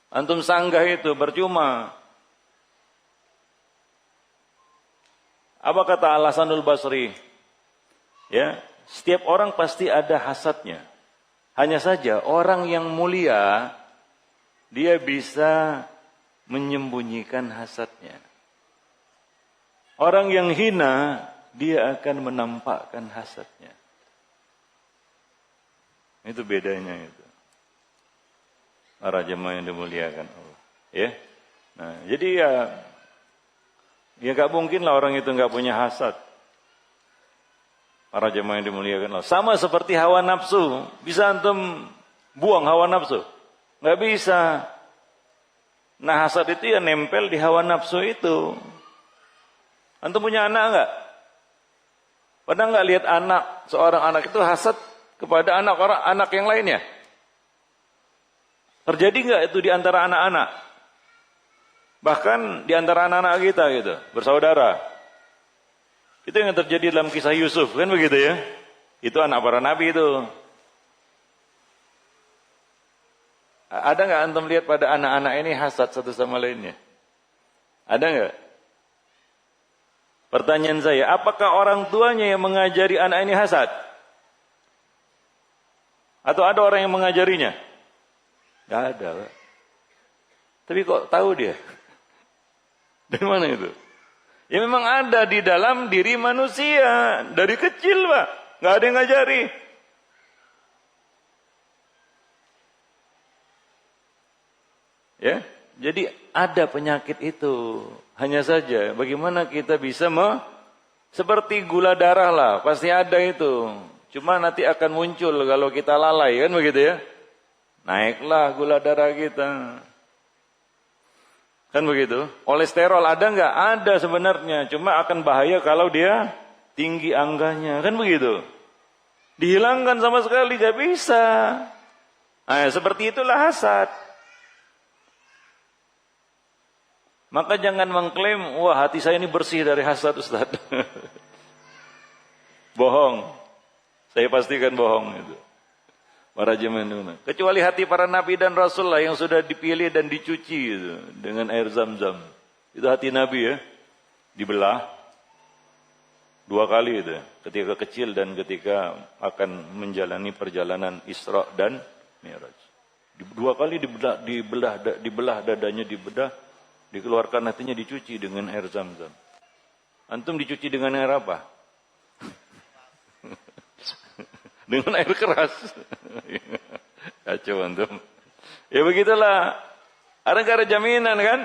Antum sanggah itu, percuma. Apa kata Al-Hasanul Basri? Ya, setiap orang pasti ada hasadnya. Hanya saja orang yang mulia dia bisa menyembunyikan hasadnya. Orang yang hina dia akan menampakkan hasadnya. Itu bedanya itu. Para jemaah yang dimuliakan Allah. Ya. Nah, jadi ya gak mungkin lah orang itu gak punya hasad. Para jemaah yang dimuliakan Allah. Sama seperti hawa nafsu. Bisa antum buang hawa nafsu? Gak bisa. Nah hasad itu ya nempel di hawa nafsu itu. Antum punya anak gak? Pernah gak lihat seorang anak itu hasad kepada anak yang lainnya? Terjadi gak itu di antara anak-anak? Bahkan di antara anak-anak kita gitu, bersaudara. Itu yang terjadi dalam kisah Yusuf, kan begitu ya? Itu anak para nabi itu. Ada nggak antum lihat pada anak-anak ini hasad satu sama lainnya? Ada nggak? Pertanyaan saya, apakah orang tuanya yang mengajari anak ini hasad? Atau ada orang yang mengajarinya? Nggak ada, Pak. Tapi kok tahu dia? Dari mana itu? Ya memang ada di dalam diri manusia. Dari kecil, Pak. Nggak ada yang ngajari. Ya, jadi ada penyakit itu. Hanya saja bagaimana kita bisa seperti gula darah lah. Pasti ada itu. Cuma nanti akan muncul kalau kita lalai, kan begitu ya. Naiklah gula darah kita. Kan begitu. Kolesterol ada nggak? Ada sebenarnya. Cuma akan bahaya kalau dia tinggi angganya. Kan begitu. Dihilangkan sama sekali nggak bisa. Nah, seperti itulah hasad. Maka jangan mengklaim, wah hati saya ini bersih dari hasad Ustaz. Bohong. Saya pastikan bohong itu. Para jemaah. Kecuali hati para nabi dan rasul lah yang sudah dipilih dan dicuci itu, dengan air zam-zam. Itu hati nabi ya. Dibelah 2 kali itu. Ketika kecil dan ketika akan menjalani perjalanan Isra dan Mi'raj. 2 kali dibelah dadanya, dikeluarkan hatinya, dicuci dengan air zam-zam. Antum dicuci dengan air apa? Dengan air keras. Kacau antum. Ya begitulah. Ada nggak ada jaminan kan?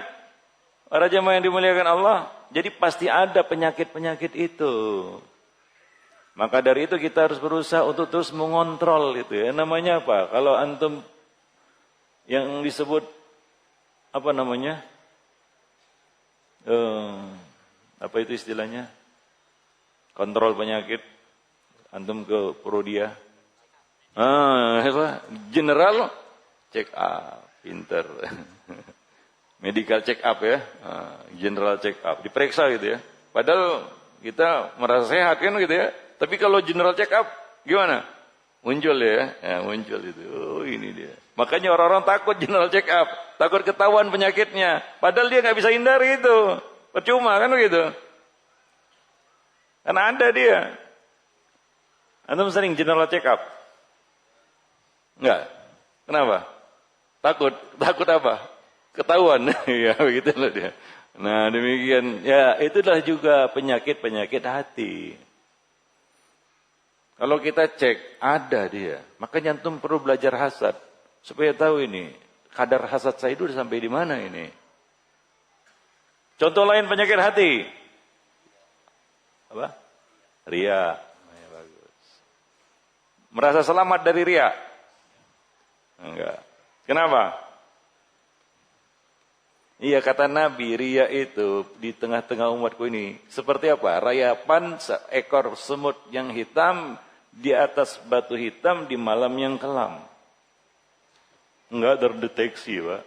Para jemaah yang dimuliakan Allah. Jadi pasti ada penyakit-penyakit itu. Maka dari itu kita harus berusaha untuk terus mengontrol itu ya. Namanya apa? Kalau antum yang disebut apa namanya? Apa itu istilahnya? Kontrol penyakit. Antum ke Prodia. General check up, pinter. Medical check up ya. General check up, diperiksa gitu ya. Padahal kita merasa sehat kan gitu ya. Tapi kalau general check up gimana? Muncul ya, muncul itu. Oh ini dia. Makanya orang-orang takut general check up, takut ketahuan penyakitnya. Padahal dia nggak bisa hindari itu. Percuma kan begitu. Karena ada dia. Antum sering general check up? Enggak. Kenapa? Takut. Takut apa? Ketahuan. Ya begitulah dia. Nah demikian. Ya itulah juga penyakit-penyakit hati. Kalau kita cek, ada dia. Makanya antum perlu belajar hasad. Supaya tahu ini, kadar hasad saya itu sampai di mana ini. Contoh lain penyakit hati. Apa? Ria. Ya, bagus. Merasa selamat dari ria? Enggak. Kenapa? Iya kata Nabi, ria itu di tengah-tengah umatku ini. Seperti apa? Rayapan seekor semut yang hitam di atas batu hitam di malam yang kelam. Enggak terdeteksi, Pak.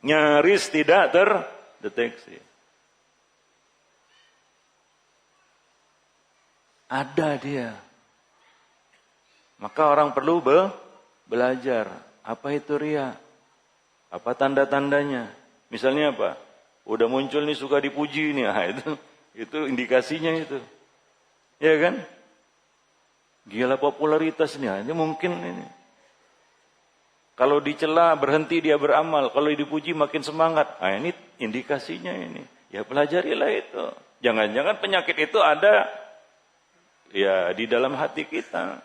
Nyaris tidak terdeteksi. Ada dia. Maka orang perlu belajar. Apa itu ria? Apa tanda-tandanya? Misalnya apa? Udah muncul nih suka dipuji nih. Nah, itu indikasinya itu. Ya kan? Gila popularitas nih. Ini mungkin ini. Kalau dicela berhenti dia beramal. Kalau dipuji makin semangat. Nah ini indikasinya ini. Ya pelajarilah itu. Jangan-jangan penyakit itu ada ya di dalam hati kita.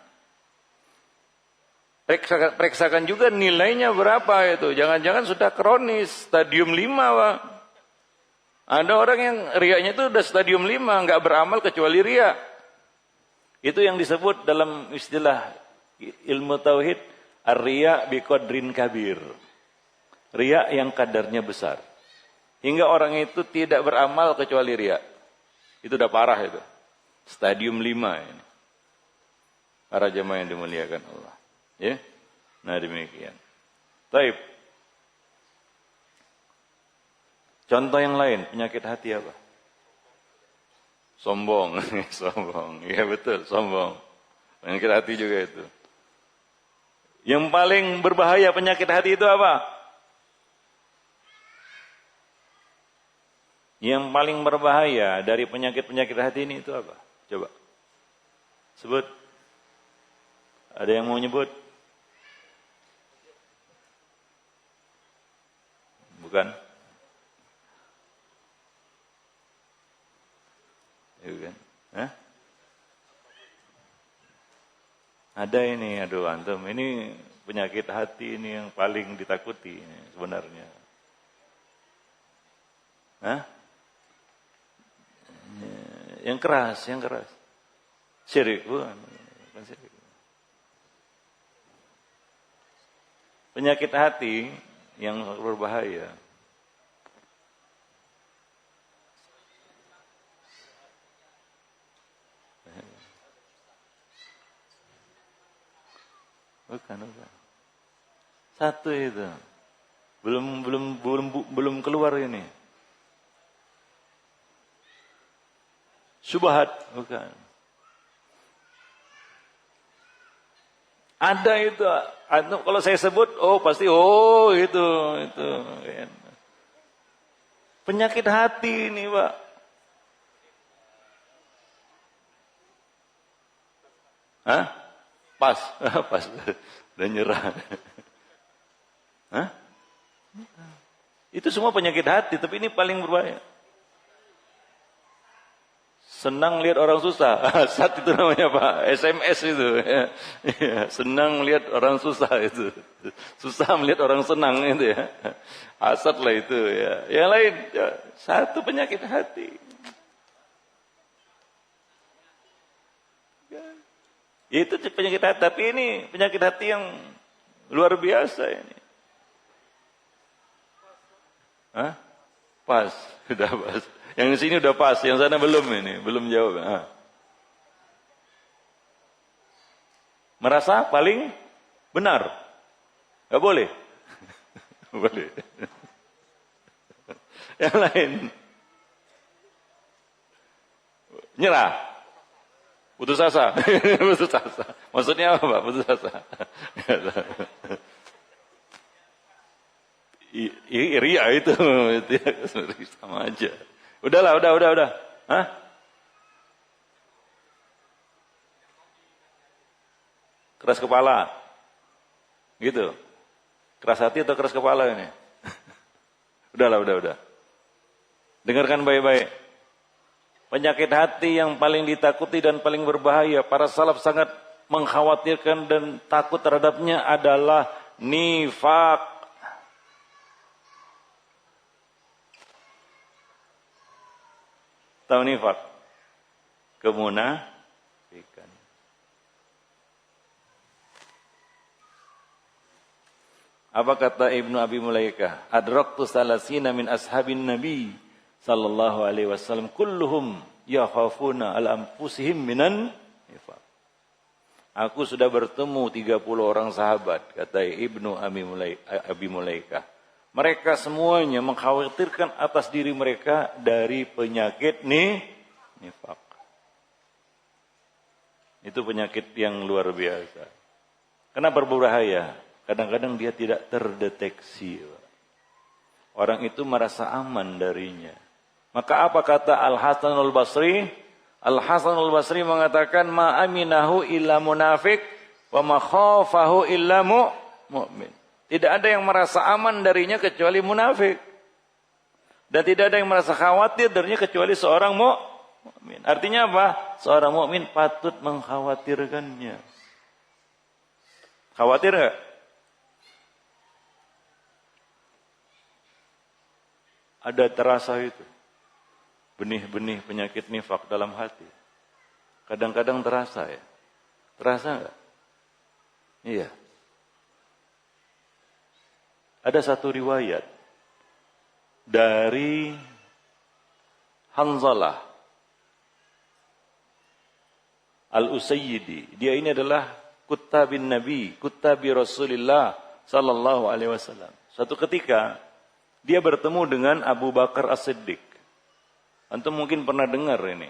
Periksakan juga nilainya berapa itu. Jangan-jangan sudah kronis. Stadium 5 Pak. Ada orang yang riaknya itu udah stadium 5. Nggak beramal kecuali riak. Itu yang disebut dalam istilah ilmu tauhid ar-riya biqadrin kabir. Riya yang kadarnya besar. Hingga orang itu tidak beramal kecuali riya. Itu udah parah itu. Stadium 5 ini. Para jemaah yang dimuliakan Allah. Ya. Nah demikian. Baik. Contoh yang lain penyakit hati apa? Sombong, sombong. Iya betul, sombong. Penyakit hati juga itu. Yang paling berbahaya penyakit hati itu apa? Yang paling berbahaya dari penyakit-penyakit hati ini itu apa? Coba. Sebut. Ada yang mau nyebut? Bukan? Bukan. Hah? Ada ini, aduh antum, ini penyakit hati ini yang paling ditakuti ini, sebenarnya. Hah? Yang keras, yang keras. Syirik, bukan syirik. Penyakit hati yang berbahaya. Bukan. Satu itu. Belum keluar ini. Syubhat, bukan. Ada itu. Kalau saya sebut, pasti itu. Penyakit hati ini, Pak. Hah? Pas. Dan nyerah. Hah? Itu semua penyakit hati, tapi ini paling berbahaya. Senang lihat orang susah. Hasad itu namanya, Pak. SMS itu. Ya, senang lihat orang susah itu. Susah melihat orang senang itu ya. Hasad lah itu ya. Yang lain, ya, satu penyakit hati. Itu penyakit hati, tapi ini penyakit hati yang luar biasa ini. Hah? Pas, sudah pas. Yang di sini udah pas, yang sana belum ini, belum jawab. Merasa paling benar. Enggak boleh. Boleh. Yang lain. Nyerah. Putus asa. Putus asa. Maksudnya apa, Pak? Putus asa. Ria itu sama aja. Udah. Hah? Keras kepala. Gitu. Keras hati atau keras kepala ini? Udah. Dengarkan baik-baik. Penyakit hati yang paling ditakuti dan paling berbahaya, para salaf sangat mengkhawatirkan dan takut terhadapnya adalah nifak. Tahu nifak? Kemunafikan. Apa kata Ibnu Abi Mulaikah? Adraktu salasina min ashabin Nabi sallallahu alaihi wasallam kulluhum yakhafuna ala anfusihim minan nifaq. Aku sudah bertemu 30 orang sahabat, kata Ibnu Abi Mulaikah. Mereka semuanya mengkhawatirkan atas diri mereka dari penyakit nifaq. Itu penyakit yang luar biasa. Kenapa berbahaya? Kadang-kadang dia tidak terdeteksi. Orang itu merasa aman darinya. Maka apa kata Al-Hasan Al-Basri? Al-Hasan Al-Basri mengatakan, ma aminahu illa munafik, wa ma khafahu illa mu'min. Tidak ada yang merasa aman darinya kecuali munafik. Dan tidak ada yang merasa khawatir darinya kecuali seorang mu'min. Artinya apa? Seorang mu'min patut mengkhawatirkannya. Khawatir enggak? Ada terasa itu. Benih-benih penyakit nifak dalam hati. Kadang-kadang terasa ya. Terasa enggak? Iya. Ada satu riwayat dari Hanzalah Al-Usayyidi. Dia ini adalah kutabin Nabi, kutabi Rasulullah sallallahu alaihi wasallam. Suatu ketika dia bertemu dengan Abu Bakar As-Siddiq. Antum mungkin pernah dengar ini,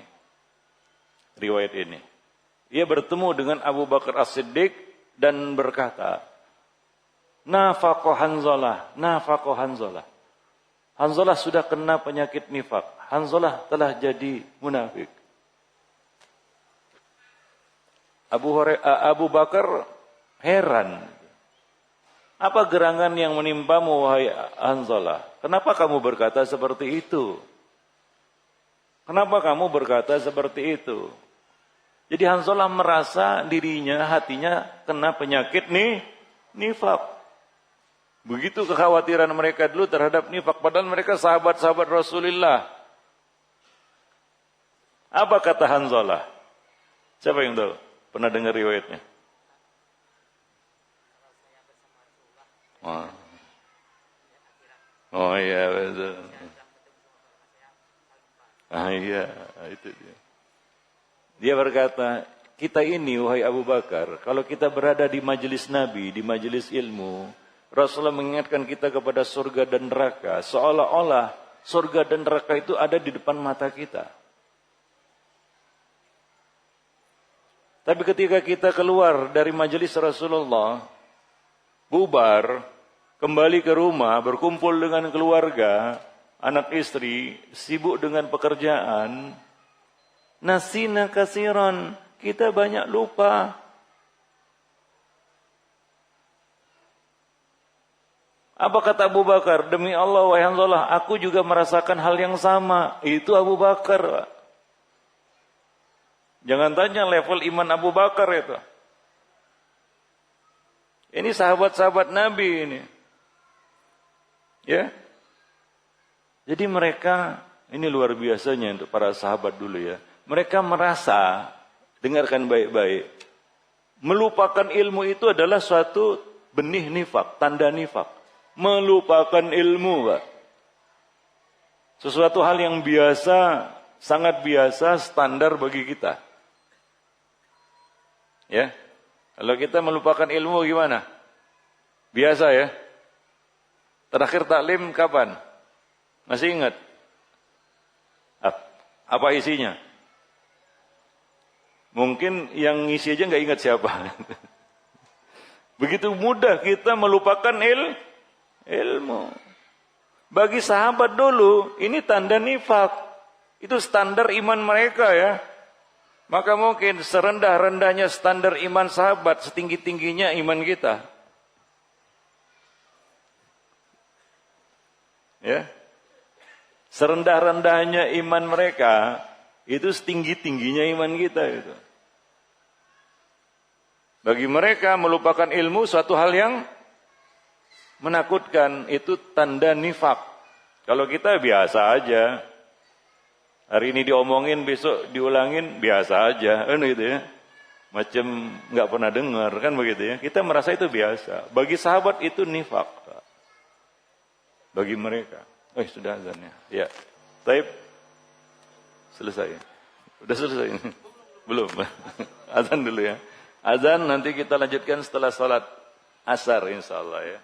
riwayat ini. Dia bertemu dengan Abu Bakar As-Siddiq dan berkata, Nafaqo Hanzalah. Hanzalah sudah kena penyakit nifak. Hanzalah telah jadi munafik. Abu Bakar heran. Apa gerangan yang menimpamu, wahai Hanzalah? Kenapa kamu berkata seperti itu? Kenapa kamu berkata seperti itu? Jadi Hanzalah merasa dirinya, hatinya kena penyakit nifak. Begitu kekhawatiran mereka dulu terhadap nifak. Padahal mereka sahabat-sahabat Rasulullah. Apa kata Hanzalah? Siapa yang tahu? Pernah dengar riwayatnya? Oh, oh iya betul. Ah iya, itu dia. Dia berkata, kita ini wahai Abu Bakar, kalau kita berada di majelis Nabi, di majelis ilmu, Rasulullah mengingatkan kita kepada surga dan neraka, seolah-olah surga dan neraka itu ada di depan mata kita. Tapi ketika kita keluar dari majelis Rasulullah, bubar, kembali ke rumah, berkumpul dengan keluarga, anak istri, sibuk dengan pekerjaan, nasina kasiran, kita banyak lupa. Apa kata Abu Bakar? Demi Allah wahai Hanzalah, aku juga merasakan hal yang sama. Itu Abu Bakar. Jangan tanya level iman Abu Bakar itu. Ini sahabat-sahabat Nabi ini. Ya. Jadi mereka, ini luar biasanya untuk para sahabat dulu ya. Mereka merasa, dengarkan baik-baik, melupakan ilmu itu adalah suatu benih nifak, tanda nifak. Melupakan ilmu, Pak. Sesuatu hal yang biasa, sangat biasa, standar bagi kita. Ya. Kalau kita melupakan ilmu gimana? Biasa ya. Terakhir taklim kapan? Masih ingat? Apa isinya? Mungkin yang ngisi aja nggak ingat siapa. Begitu mudah kita melupakan ilmu. Bagi sahabat dulu, ini tanda nifak. Itu standar iman mereka ya. Maka mungkin serendah-rendahnya standar iman sahabat, setinggi-tingginya iman kita. Ya. Serendah-rendahnya iman mereka, itu setinggi-tingginya iman kita itu. Bagi mereka melupakan ilmu suatu hal yang menakutkan, itu tanda nifak. Kalau kita biasa aja. Hari ini diomongin, besok diulangin, biasa aja. Kan gitu ya. Macam nggak pernah dengar, kan begitu ya. Kita merasa itu biasa. Bagi sahabat itu nifak. Bagi mereka. Sudah azannya. Ya. Taib. Selesai. Udah selesai. Belum. Azan dulu ya. Azan nanti kita lanjutkan setelah salat asar insyaallah ya.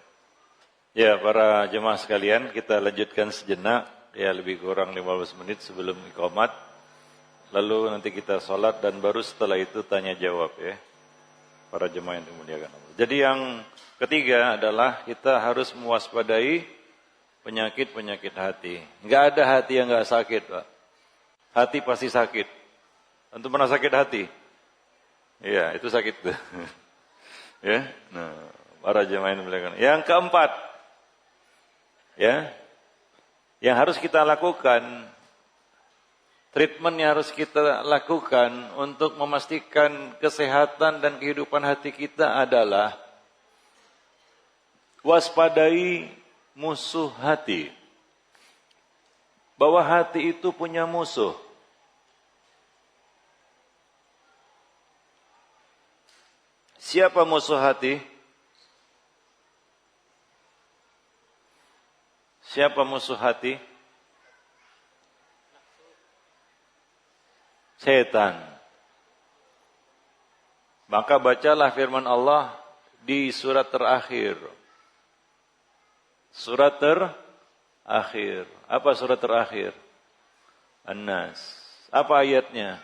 Ya, para jemaah sekalian, kita lanjutkan sejenak. Ya, lebih kurang 15 menit sebelum iqamat. Lalu nanti kita sholat dan baru setelah itu tanya jawab ya. Para jemaah yang dimuliakan Allah. Jadi yang ketiga adalah kita harus mewaspadai penyakit-penyakit hati. Enggak ada hati yang enggak sakit, Pak. Hati pasti sakit. Antum pernah sakit hati? Iya, itu sakit tuh. Ya. Nah, para jemaah yang dimuliakan. Yang keempat. Ya. Yang harus kita lakukan, treatment yang harus kita lakukan untuk memastikan kesehatan dan kehidupan hati kita adalah waspadai musuh hati. Bahwa hati itu punya musuh. Siapa musuh hati? Siapa musuh hati? Setan. Maka bacalah firman Allah di surat terakhir. Surat terakhir. Apa surat terakhir? An-Nas. Apa ayatnya?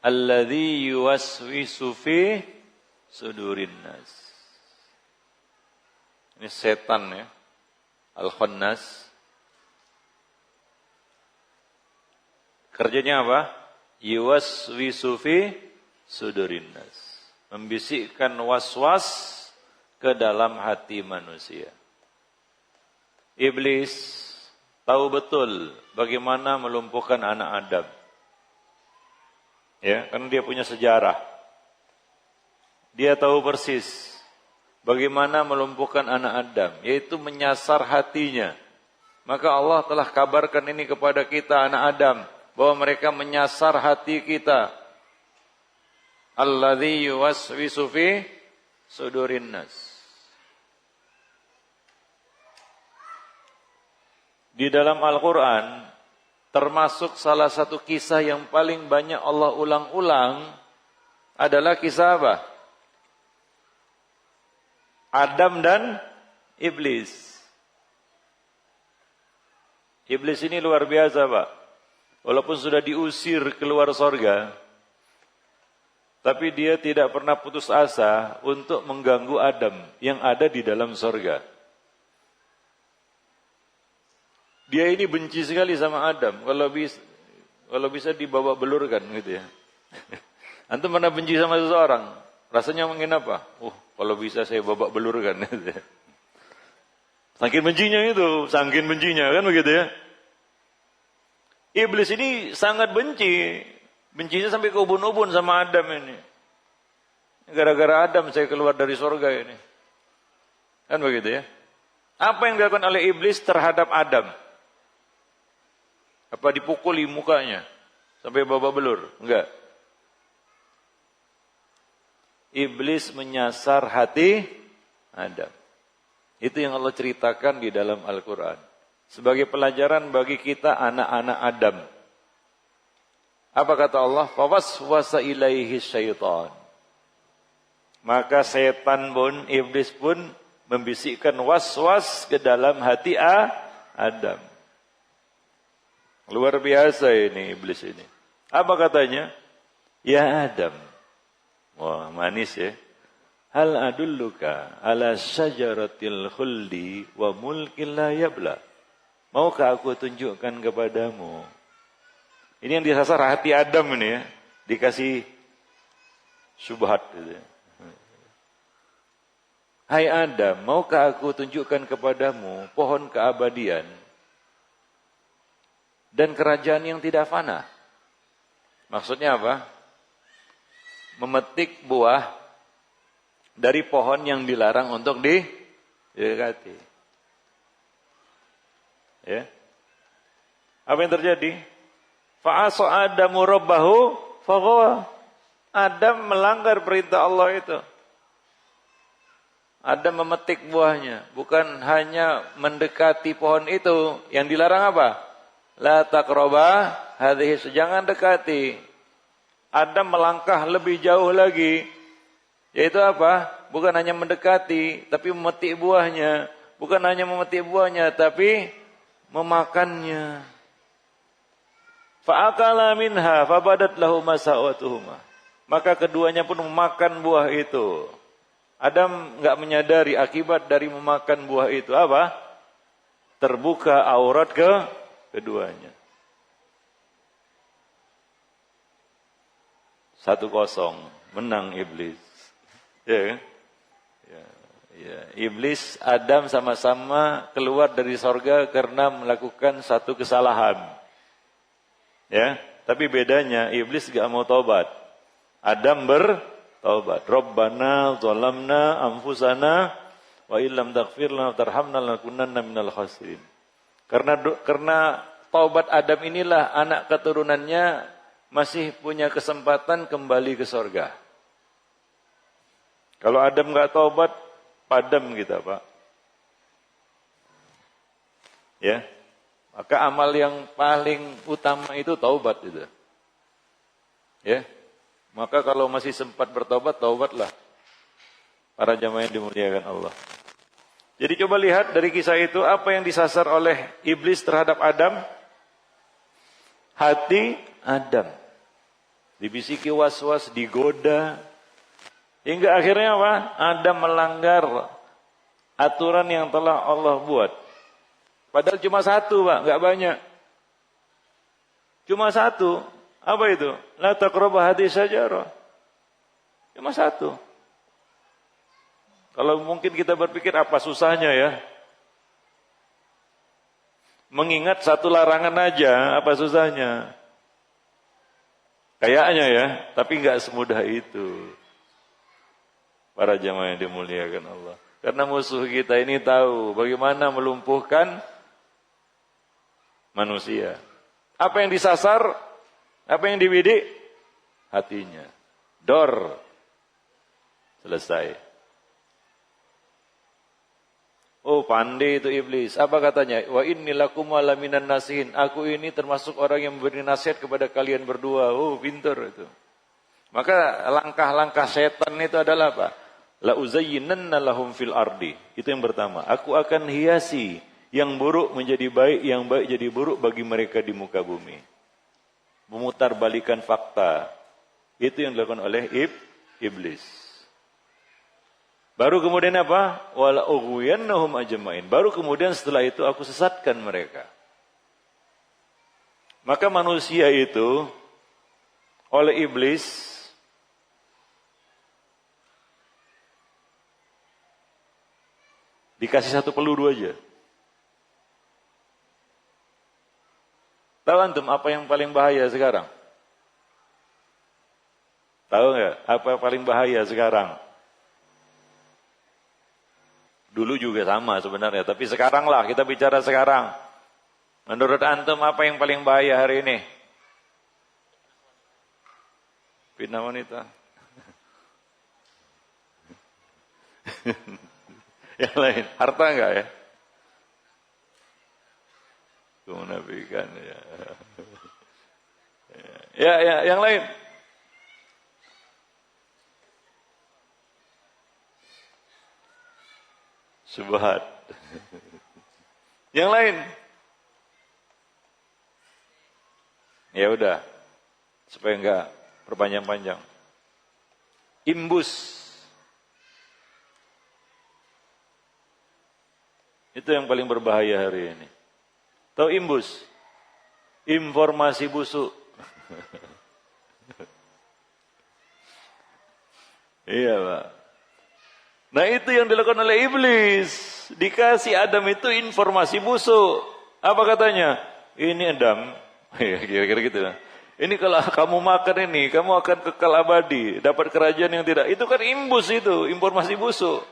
Alladzi yuwaswisu fi sudurin nas. Ini setan ya. Al-Khannas. Kerjanya apa? Yuwaswisu fi sudurin nas. Membisikkan was-was ke dalam hati manusia. Iblis tahu betul bagaimana melumpuhkan anak Adam. Ya, karena dia punya sejarah. Dia tahu persis bagaimana melumpuhkan anak Adam, yaitu menyasar hatinya. Maka Allah telah kabarkan ini kepada kita anak Adam, bahwa mereka menyasar hati kita. alladzi yuwaswisu fi sudurin nas. Di dalam Al-Quran, termasuk salah satu kisah yang paling banyak Allah ulang-ulang adalah kisah apa? Adam dan Iblis. Iblis ini luar biasa, Pak. Walaupun sudah diusir keluar sorga, tapi dia tidak pernah putus asa untuk mengganggu Adam yang ada di dalam sorga. Dia ini benci sekali sama Adam. Kalau bisa dibawa belurkan gitu ya. Antum pernah benci sama seseorang? Rasanya mungkin apa? Kalau bisa saya babak belurkan. Gitu ya. Saking bencinya kan begitu ya. Iblis ini sangat benci. Bencinya sampai ke ubun-ubun sama Adam ini. Gara-gara Adam saya keluar dari surga ini. Kan begitu ya. Apa yang dilakukan oleh Iblis terhadap Adam? Apa dipukuli mukanya sampai babak belur? Enggak. Iblis menyasar hati Adam. Itu yang Allah ceritakan di dalam Al-Quran. Sebagai pelajaran bagi kita anak-anak Adam. Apa kata Allah? Fawaswasa ilaihi syaitan. Maka setan pun, iblis pun membisikkan was-was ke dalam hati Adam. Luar biasa ini iblis ini. Apa katanya? Ya Adam. Wah, manis ya. Hal adulluka ala syajaratil khuldi wa mulkin la yabla. Maukah aku tunjukkan kepadamu? Ini yang disasar hati Adam ini ya. Dikasih syubhat gitu ya. Hai Adam, maukah aku tunjukkan kepadamu pohon keabadian dan kerajaan yang tidak fana? Maksudnya apa? Memetik buah dari pohon yang dilarang untuk didekati. Ya. Apa yang terjadi? Fa'asa Adamu rabbahu faghawa. Adam melanggar perintah Allah itu. Adam memetik buahnya, bukan hanya mendekati pohon itu. Yang dilarang apa? La taqraba hadhihi, jangan dekati. Adam melangkah lebih jauh lagi. Yaitu apa? Bukan hanya mendekati, tapi memetik buahnya. Bukan hanya memetik buahnya, tapi memakannya. Fa'akala minha fabadat lahuma sa'watuhuma. Maka keduanya pun memakan buah itu. Adam enggak menyadari akibat dari memakan buah itu apa? Terbuka aurat keduanya. 1-0 menang iblis. Ya kan? Ya. Iblis, Adam sama-sama keluar dari sorga karena melakukan satu kesalahan. Ya, tapi bedanya iblis enggak mau taubat. Adam bertaubat. Rabbana zalamna anfusana wa illam taghfir lana tarhamna lanakunanna minal khasirin. Karena taubat Adam inilah anak keturunannya masih punya kesempatan kembali ke sorga. Kalau Adam enggak taubat, padam kita, Pak. Ya. Maka amal yang paling utama itu taubat itu. Ya. Maka kalau masih sempat bertaubat, taubatlah. Para jamaah yang dimuliakan Allah. Jadi coba lihat dari kisah itu apa yang disasar oleh iblis terhadap Adam? Hati Adam. Dibisiki was-was, digoda. Hingga akhirnya apa? Adam melanggar aturan yang telah Allah buat. Padahal cuma satu, Pak, enggak banyak. Cuma satu. Apa itu? La taqrabu hadhihi syajarah. Cuma satu. Kalau mungkin kita berpikir apa susahnya ya? Mengingat satu larangan aja, apa susahnya? Kayaknya ya, tapi enggak semudah itu. Para jamaah yang dimuliakan Allah. Karena musuh kita ini tahu bagaimana melumpuhkan manusia. Apa yang disasar? Apa yang dibidik? Hatinya. Dor. Selesai. Oh, pandai itu iblis. Apa katanya? Wa inni lakum ala minan nasihin. Aku ini termasuk orang yang memberi nasihat kepada kalian berdua. Oh, pintar itu. Maka langkah-langkah setan itu adalah apa? La uzayyinanna lahum fil ardi. Itu yang pertama. Aku akan hiasi yang buruk menjadi baik, yang baik jadi buruk bagi mereka di muka bumi. Memutarbalikan fakta. Itu yang dilakukan oleh iblis. Baru kemudian apa? Wala ughwiyannahum ajmain. Baru kemudian setelah itu aku sesatkan mereka. Maka manusia itu oleh iblis dikasih satu peluru aja. Tahu antum apa yang paling bahaya sekarang? Tahu nggak apa yang paling bahaya sekarang? Dulu juga sama sebenarnya, tapi sekarang lah kita bicara sekarang. Menurut antum apa yang paling bahaya hari ini? Fitnah wanita. Yang lain, harta enggak ya? Kemunafikan ya. Ya, yang lain. Subhat. Yang lain. Ya udah. Supaya enggak perpanjang-panjang. Imbus. Itu yang paling berbahaya hari ini. Tahu imbus? Informasi busuk. Iya, Pak. Nah itu yang dilakukan oleh iblis. Dikasih Adam itu informasi busuk. Apa katanya? Ini Adam. Kira-kira gitu. Ini kalau kamu makan ini, kamu akan kekal abadi. Dapat kerajaan yang tidak. Itu kan imbus itu. Informasi busuk.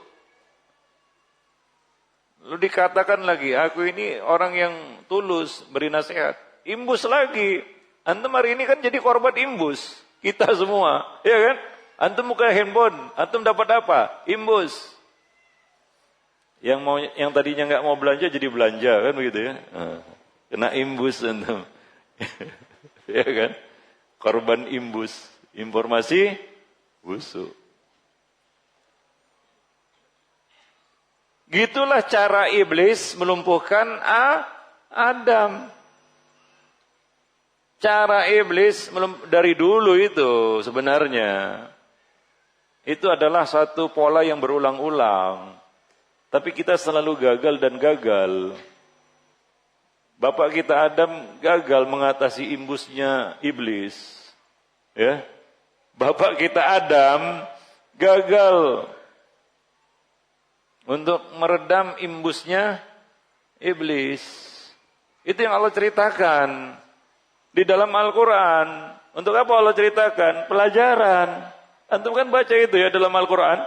Lalu dikatakan lagi, aku ini orang yang tulus, beri nasihat. Imbus lagi. Antum hari ini kan jadi korban imbus. Kita semua. Ya kan? Antum buka handphone, antum dapat apa? Imbus. Yang tadinya nggak mau belanja jadi belanja kan begitu ya? Kena imbus antum. Ya kan? Korban imbus, informasi busuk. Gitulah cara iblis melumpuhkan Adam. Cara iblis dari dulu itu sebenarnya. Itu adalah satu pola yang berulang-ulang. Tapi kita selalu gagal dan gagal. Bapak kita Adam gagal mengatasi imbusnya iblis. Ya. Bapak kita Adam gagal untuk meredam imbusnya iblis. Itu yang Allah ceritakan di dalam Al-Quran. Untuk apa Allah ceritakan? Pelajaran. Antum kan baca itu ya dalam Al-Quran.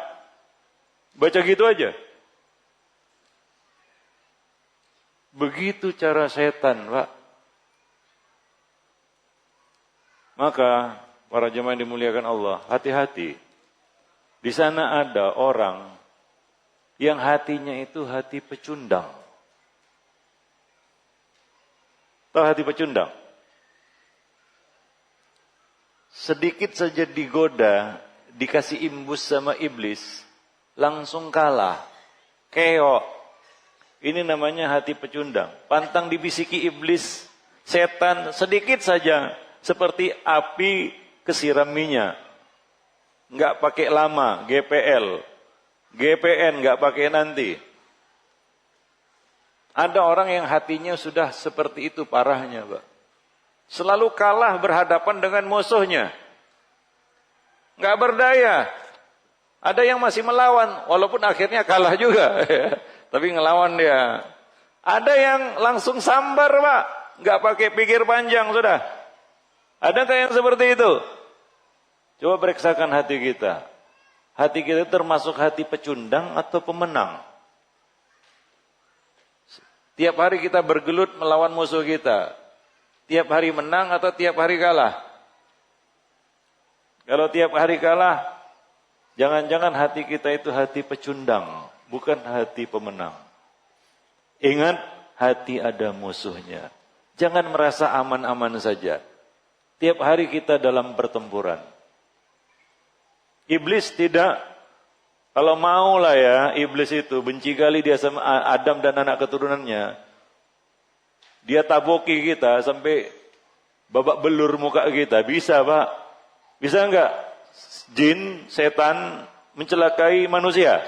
Baca gitu aja. Begitu cara setan, Pak. Maka para jemaah yang dimuliakan Allah, hati-hati. Di sana ada orang yang hatinya itu hati pecundang. Tahu hati pecundang? Sedikit saja digoda, dikasih imbus sama iblis, langsung kalah, keok. Ini namanya hati pecundang. Pantang dibisiki iblis, setan sedikit saja, seperti api kesiram minyak. Enggak pakai lama, GPL, GPN enggak pakai nanti. Ada orang yang hatinya sudah seperti itu parahnya, Pak. Selalu kalah berhadapan dengan musuhnya. Enggak berdaya. Ada yang masih melawan, walaupun akhirnya kalah juga. Tapi ngelawan dia. Ada yang langsung sambar, Pak. Enggak pakai pikir panjang, sudah. Adakah yang seperti itu? Coba periksakan hati kita. Hati kita termasuk hati pecundang atau pemenang? Tiap hari kita bergelut melawan musuh kita. Tiap hari menang atau tiap hari kalah? Kalau tiap hari kalah, jangan-jangan hati kita itu hati pecundang, bukan hati pemenang. Ingat, hati ada musuhnya. Jangan merasa aman-aman saja. Tiap hari kita dalam pertempuran. Iblis tidak, kalau mau lah ya, iblis itu benci kali dia sama Adam dan anak keturunannya. Dia taboki kita sampai babak belur muka kita. Bisa Pak? Bisa enggak? Jin, setan mencelakai manusia?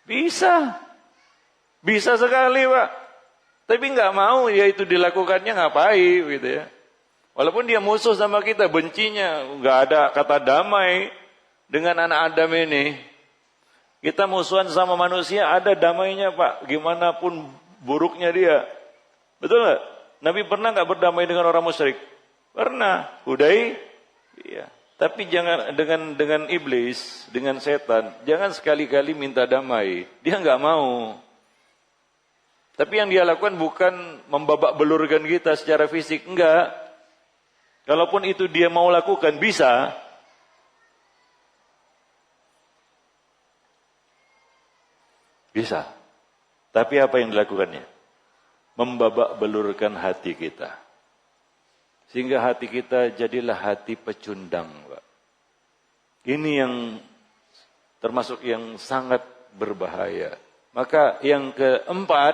Bisa. Bisa sekali Pak. Tapi enggak mau ya itu dilakukannya ngapain gitu ya. Walaupun dia musuh sama kita, bencinya, enggak ada kata damai dengan anak Adam ini. Kita musuhan sama manusia, ada damainya Pak. Gimana pun buruknya dia. Betul enggak? Nabi pernah enggak berdamai dengan orang musyrik? Pernah. Hudai? Iya. Tapi jangan dengan iblis, dengan setan, jangan sekali-kali minta damai. Dia enggak mau. Tapi yang dia lakukan bukan membabak belurkan kita secara fisik, enggak. Kalaupun itu dia mau lakukan, bisa. Bisa. Tapi apa yang dilakukannya? Membabak belurkan hati kita. Sehingga hati kita jadilah hati pecundang, Pak. Ini yang termasuk yang sangat berbahaya. Maka yang keempat,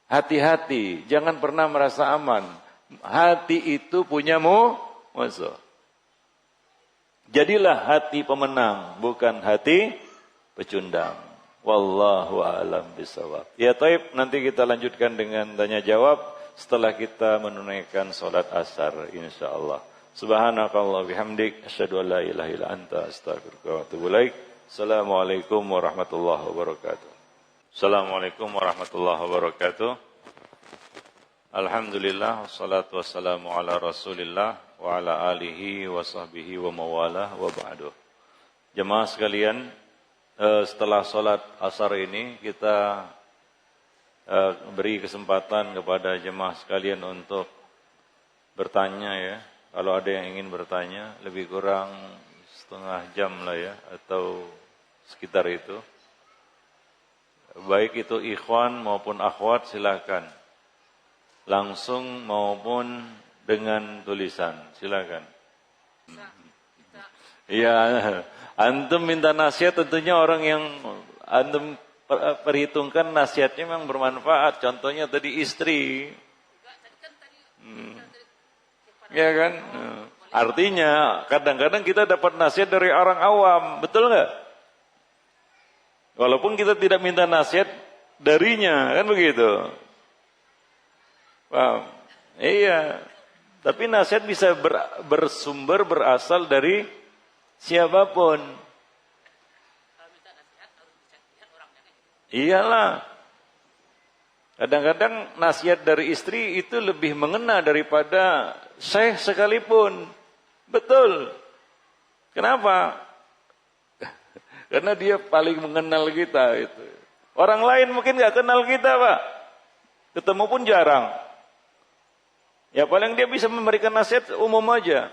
hati-hati, jangan pernah merasa aman. Hati itu punya musuh. Jadilah hati pemenang, bukan hati pecundang. Wallahu a'lam bishawab. Ya taib, nanti kita lanjutkan dengan tanya jawab setelah kita menunaikan salat asar insyaallah. Subhanakallah bihamdik asyhadu an la ilaha illa anta astaghfiruka wa atubu ilaik. Assalamualaikum warahmatullahi wabarakatuh. Assalamualaikum warahmatullahi wabarakatuh. Alhamdulillah, wassalatu wassalamu ala rasulillah wa ala alihi wa sahbihi wa mawalah wa ba'du. Jemaah sekalian, setelah sholat asar ini kita beri kesempatan kepada jemaah sekalian untuk bertanya ya. Kalau ada yang ingin bertanya, lebih kurang setengah jam lah ya, atau sekitar itu. Baik itu ikhwan maupun akhwat silakan. Langsung maupun dengan tulisan, silakan. Iya, antum minta nasihat tentunya orang yang antum perhitungkan nasihatnya memang bermanfaat. Contohnya tadi istri. Ya kan? Artinya kadang-kadang kita dapat nasihat dari orang awam, betul nggak? Walaupun kita tidak minta nasihat darinya, kan begitu? Paham? Iya. Tapi nasihat bisa bersumber berasal dari siapapun. Iyalah. Kadang-kadang nasihat dari istri itu lebih mengena daripada syekh sekalipun. Betul. Kenapa? Karena dia paling mengenal kita itu. Orang lain mungkin nggak kenal kita, Pak. Ketemu pun jarang. Ya paling dia bisa memberikan nasihat umum aja.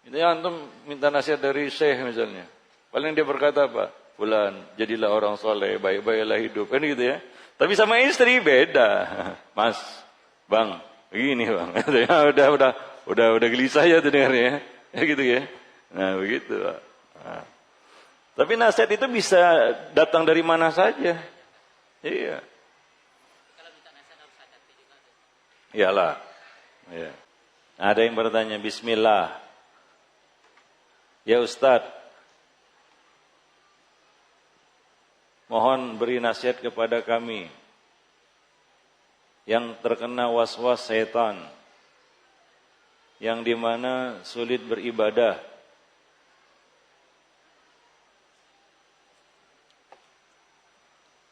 Itu antum minta nasihat dari syekh misalnya. Paling dia berkata apa? Fulan, jadilah orang soleh, baik-baiklah hidup. Kan gitu ya. Tapi sama istri beda. Mas, bang, begini bang. udah gelisah ya tuh dengarnya. Ya gitu ya. Nah begitu Pak. Nah. Tapi nasihat itu bisa datang dari mana saja. Iya. Iyalah. Ya. Ada yang bertanya, Bismillah. Ya Ustadz, mohon beri nasihat kepada kami yang terkena was-was setan, yang dimana sulit beribadah.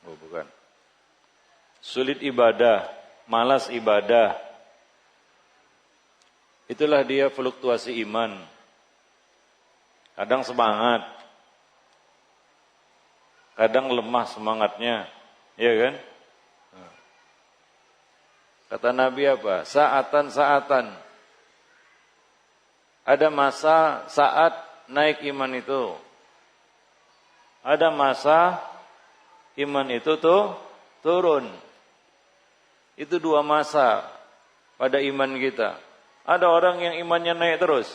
Oh bukan. Sulit ibadah, malas ibadah. Itulah dia fluktuasi iman. Kadang semangat, kadang lemah semangatnya, ya kan? Kata Nabi apa? Saatan-saatan. Ada masa saat naik iman itu. Ada masa iman itu turun. Itu dua masa pada iman kita. Ada orang yang imannya naik terus.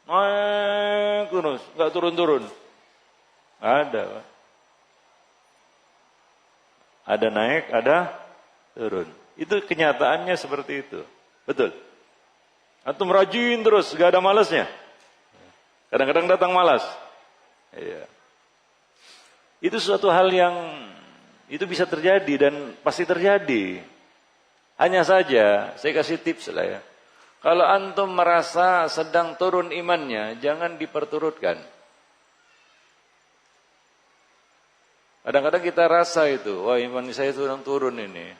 Naik terus, enggak turun-turun. Ada. Ada naik, ada turun. Itu kenyataannya seperti itu. Betul. Antum rajin terus, enggak ada malasnya. Kadang-kadang datang malas. Iya. Itu suatu hal yang itu bisa terjadi dan pasti terjadi. Hanya saja, saya kasih tips lah ya. Kalau antum merasa sedang turun imannya, jangan diperturutkan. Kadang-kadang kita rasa itu, wah iman saya sedang turun ini.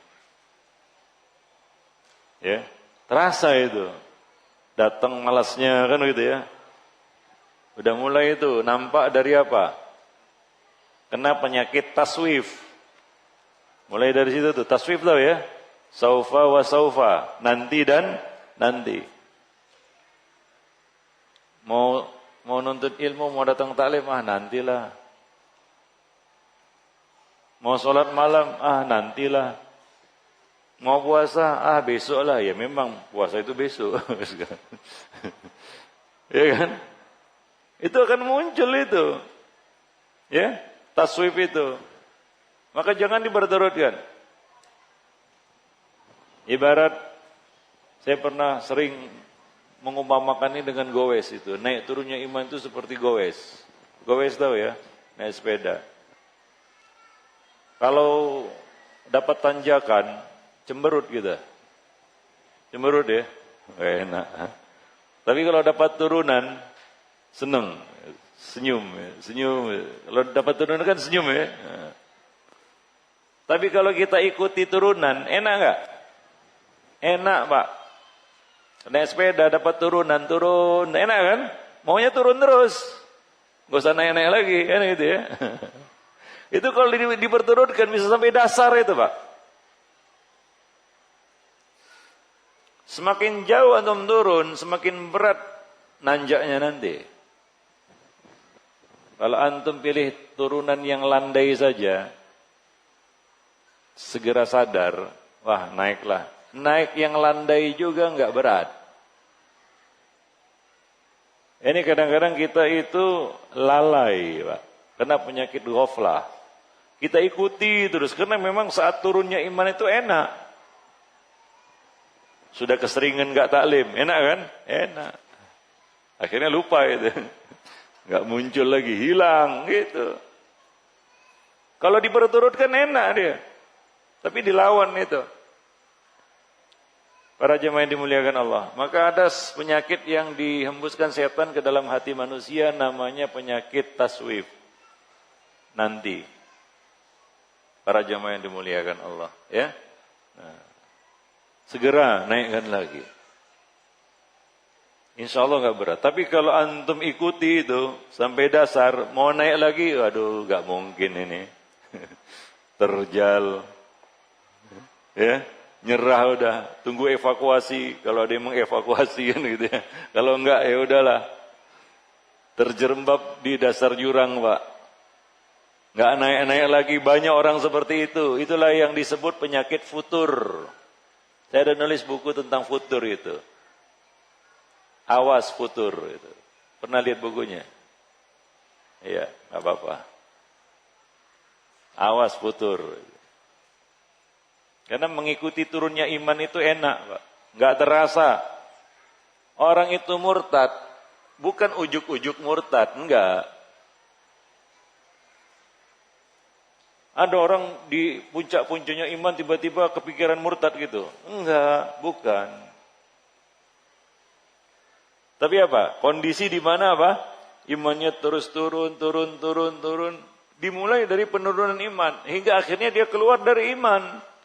Ya, terasa itu. Datang malasnya kan gitu ya. Udah mulai itu, nampak dari apa? Kena penyakit taswif. Mulai dari situ tuh, taswif tau ya. Saufa wa saufa, nanti dan nanti. Mau nuntut ilmu, mau datang taklim, nantilah. Mau sholat malam, nantilah. Mau puasa, besok lah. Ya memang puasa itu besok. Ya kan? Itu akan muncul itu. Ya, taswif itu. Maka jangan diperturutkan. Ibarat saya pernah sering mengumpamakan ini dengan gowes itu. Naik turunnya iman itu seperti gowes. Gowes tahu ya, naik sepeda. Kalau dapat tanjakan, cemberut kita. Cemberut ya, enak. Tapi kalau dapat turunan, seneng, senyum. Kalau dapat turunan kan senyum ya. Tapi kalau kita ikuti turunan, enak enggak? Enak Pak. Naik sepeda dapat turunan, turun. Enak kan? Maunya turun terus. Gak usah naik-naik lagi. Kan gitu ya. Itu kalau diperturutkan bisa sampai dasar itu Pak. Semakin jauh antum turun, semakin berat nanjaknya nanti. Kalau antum pilih turunan yang landai saja, segera sadar, wah naiklah. Naik yang landai juga enggak berat. Ini kadang-kadang kita itu lalai, Pak. Kena penyakit ghaflah. Kita ikuti terus, karena memang saat turunnya iman itu enak. Sudah keseringan enggak taklim, enak kan? Enak. Akhirnya lupa itu. Enggak muncul lagi, hilang gitu. Kalau diperturutkan enak dia. Tapi dilawan itu. Para jemaah yang dimuliakan Allah. Maka ada penyakit yang dihembuskan setan ke dalam hati manusia, namanya penyakit taswif. Nanti. Para jemaah yang dimuliakan Allah. Ya. Nah, segera naikkan lagi. Insya Allah gak berat. Tapi kalau antum ikuti itu sampai dasar, mau naik lagi, aduh gak mungkin ini. Terjal. Ya. Nyerah udah, tunggu evakuasi. Kalau ada yang mengevakuasi kan gitu ya. Kalau enggak ya udahlah. Terjerembab di dasar jurang, Pak. Enggak naik-naik lagi, banyak orang seperti itu. Itulah yang disebut penyakit futur. Saya ada nulis buku tentang futur itu. Awas futur itu. Pernah lihat bukunya? Iya, enggak apa-apa. Awas futur. Karena mengikuti turunnya iman itu enak, Pak. Enggak terasa. Orang itu murtad, bukan ujuk-ujuk murtad, enggak. Ada orang di puncak-puncaknya iman tiba-tiba kepikiran murtad gitu. Enggak, bukan. Tapi apa? Kondisi di mana apa? Imannya terus turun. Dimulai dari penurunan iman hingga akhirnya dia keluar dari iman.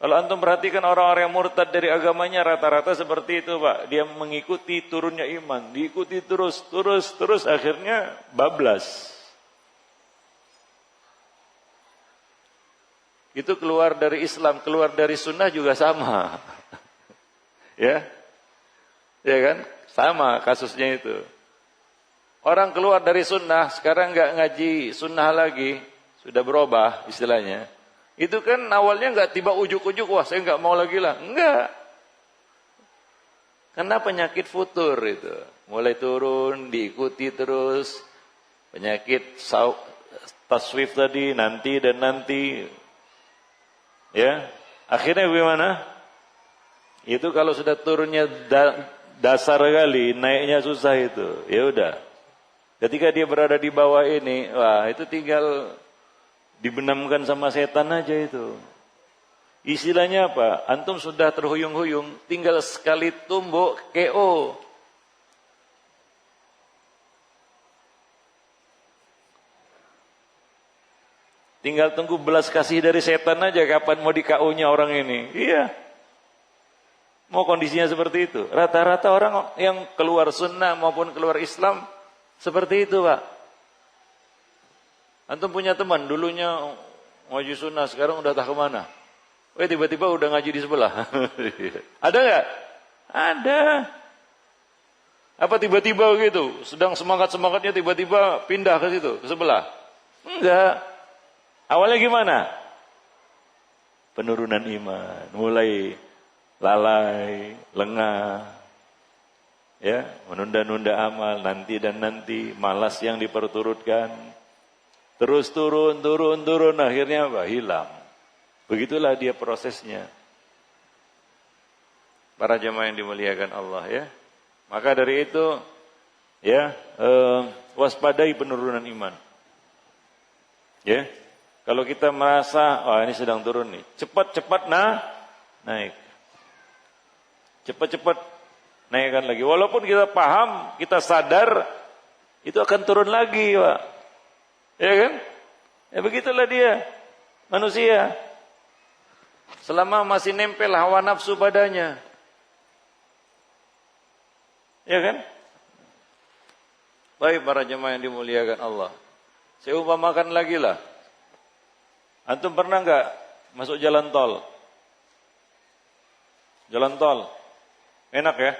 Kalau antum perhatikan orang-orang yang murtad dari agamanya rata-rata seperti itu, Pak. Dia mengikuti turunnya iman, diikuti terus, akhirnya bablas. Itu keluar dari Islam, keluar dari sunnah juga sama. Ya. Ya kan? Sama kasusnya itu. Orang keluar dari sunnah, sekarang nggak ngaji sunnah lagi, sudah berubah istilahnya. Itu kan awalnya nggak tiba ujuk-ujuk, wah saya nggak mau lagi lah. Enggak. Karena penyakit futur itu. Mulai turun, diikuti terus. Penyakit taswif tadi, nanti dan nanti. Ya, akhirnya bagaimana? Itu kalau sudah turunnya dasar kali, naiknya susah itu. Ya udah. Ketika dia berada di bawah ini, wah itu tinggal dibenamkan sama setan aja itu. Istilahnya apa? Antum sudah terhuyung-huyung, tinggal sekali tumbuk KO. Tinggal tunggu belas kasih dari setan aja kapan mau di KO-nya orang ini. Iya. Mau kondisinya seperti itu. Rata-rata orang yang keluar sunnah maupun keluar Islam seperti itu, Pak. Antum punya teman, dulunya ngaji sunnah, sekarang udah tak kemana. Tiba-tiba udah ngaji di sebelah. Ada nggak? Ada. Apa tiba-tiba gitu, sedang semangat-semangatnya tiba-tiba pindah ke situ, ke sebelah? Enggak. Awalnya gimana? Penurunan iman, mulai lalai, lengah. Ya, menunda-nunda amal, nanti dan nanti, malas yang diperturutkan. Terus turun, akhirnya apa? Hilang. Begitulah dia prosesnya. Para jemaah yang dimuliakan Allah ya. Maka dari itu, ya, waspadai penurunan iman. Ya, kalau kita merasa, ini sedang turun nih, cepat-cepat naik. Cepat-cepat naikkan lagi. Walaupun kita paham, kita sadar, itu akan turun lagi, Pak. Ya kan? Ya begitulah dia, manusia. Selama masih nempel hawa nafsu padanya. Ya kan? Baik para jemaah yang dimuliakan Allah. Saya umpamakan lagi lah. Antum pernah enggak masuk jalan tol? Jalan tol. Enak ya?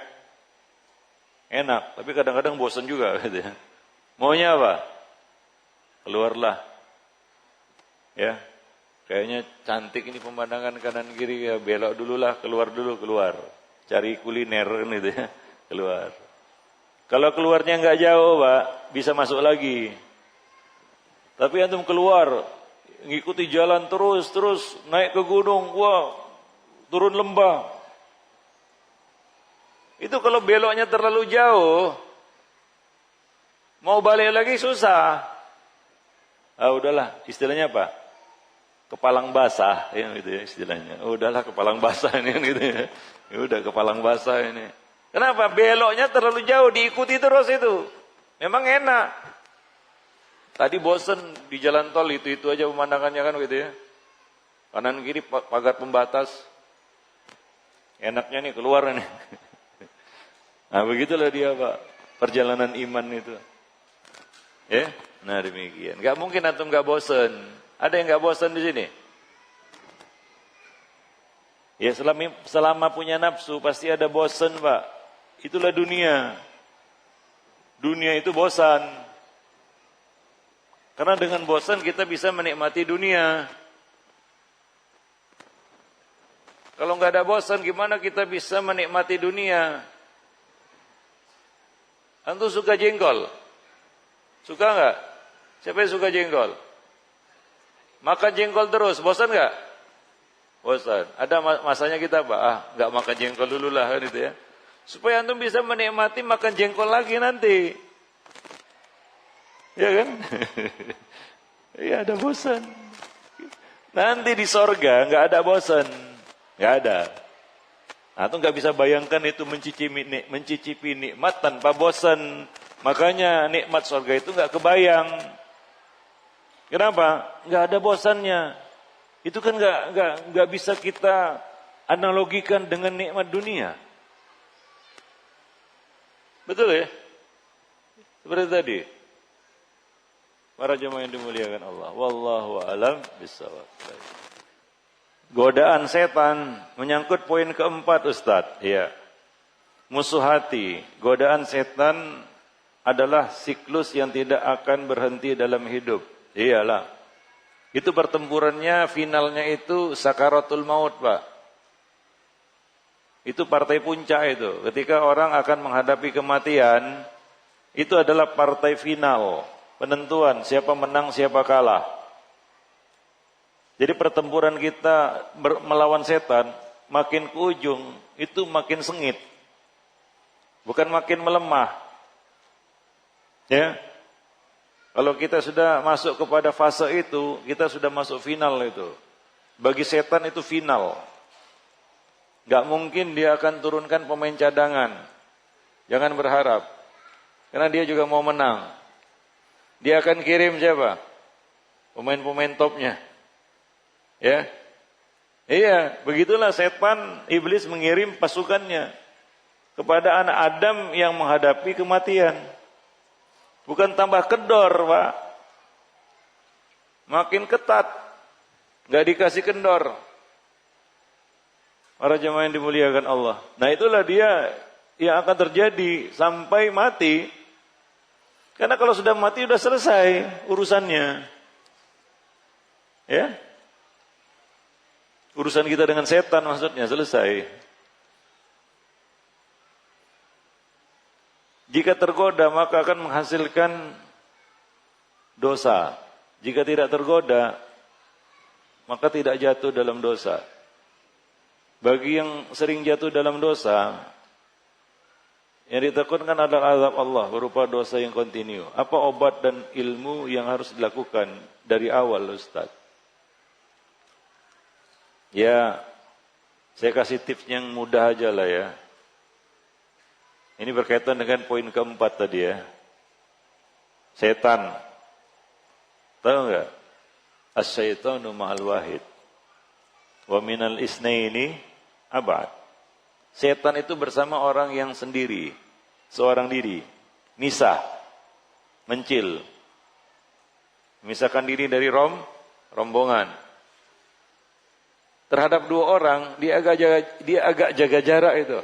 Enak, tapi kadang-kadang bosan juga gitu ya. Maunya apa? Keluarlah. Ya. Kayaknya cantik ini pemandangan kanan kiri ya, belok dululah, keluar. Cari kuliner gitu ya, keluar. Kalau keluarnya enggak jauh, Pak, bisa masuk lagi. Tapi antum keluar, ngikuti jalan terus naik ke gunung, wah, turun lembah. Itu kalau beloknya terlalu jauh, mau balik lagi susah. Udahlah, istilahnya apa? Kepalang basah, ya gitu ya istilahnya. Udahlah kepalang basah ini gitu ya. Ya udah kepalang basah ini. Kenapa? Beloknya terlalu jauh, diikuti terus itu. Memang enak. Tadi bosen di jalan tol itu aja pemandangannya kan gitu ya. Kanan kiri pagar pembatas. Enaknya nih keluar nih. Nah begitulah dia Pak, perjalanan iman itu. Ya, nah demikian. Gak mungkin antum gak bosen. Ada yang gak bosen di sini? Ya selama punya nafsu pasti ada bosen Pak. Itulah dunia. Dunia itu bosan. Karena dengan bosan kita bisa menikmati dunia. Kalau gak ada bosan gimana kita bisa menikmati dunia? Antum suka jengkol? Suka enggak? Siapa yang suka jengkol? Makan jengkol terus, bosan enggak? Bosan. Ada masanya kita apa? Enggak makan jengkol dulu lah kan itu ya. Supaya antum bisa menikmati makan jengkol lagi nanti. Ya kan? Iya ada bosan. Nanti di sorga enggak ada bosan. Enggak ada. Atau nggak bisa bayangkan itu mencicipi nikmat tanpa bosan. Makanya nikmat surga itu nggak kebayang. Kenapa? Nggak ada bosannya. Itu kan nggak bisa kita analogikan dengan nikmat dunia. Betul ya? Seperti tadi. Para jemaah yang dimuliakan Allah. Wallahu a'lam bishawab. Godaan setan menyangkut poin keempat Ustaz. Iya. musuh hati. Godaan setan adalah siklus yang tidak akan berhenti dalam hidup. Iyalah. Itu pertempurannya, finalnya itu sakaratul maut, Pak. Itu partai puncak itu. Ketika orang akan menghadapi kematian, itu adalah partai final. Penentuan siapa menang, siapa kalah. Jadi pertempuran kita melawan setan, makin ke ujung, itu makin sengit. Bukan makin melemah. Ya. Kalau kita sudah masuk kepada fase itu, kita sudah masuk final itu. Bagi setan itu final. Gak mungkin dia akan turunkan pemain cadangan. Jangan berharap. Karena dia juga mau menang. Dia akan kirim siapa? Pemain-pemain topnya. Ya. Iya, begitulah setan, iblis mengirim pasukannya kepada anak Adam yang menghadapi kematian. Bukan tambah kendor, Pak. Makin ketat. Gak dikasih kendor. Para jemaah yang dimuliakan Allah. Nah, itulah dia yang akan terjadi sampai mati. Karena kalau sudah mati sudah selesai urusannya. Ya. Urusan kita dengan setan maksudnya selesai. Jika tergoda maka akan menghasilkan dosa. Jika tidak tergoda maka tidak jatuh dalam dosa. Bagi yang sering jatuh dalam dosa, yang ditakutkan adalah azab Allah berupa dosa yang kontinu. Apa obat dan ilmu yang harus dilakukan dari awal, Ustaz? Ya, saya kasih tips yang mudah aja lah ya. Ini berkaitan dengan poin keempat tadi ya. Setan. Tahu enggak? As-syaitanu ma'al wahid. Wa minal isnaini abad. Setan itu bersama orang yang sendiri. Seorang diri. Misah. Mencil. Memisahkan diri dari rombongan. Terhadap dua orang, dia agak jaga jarak itu.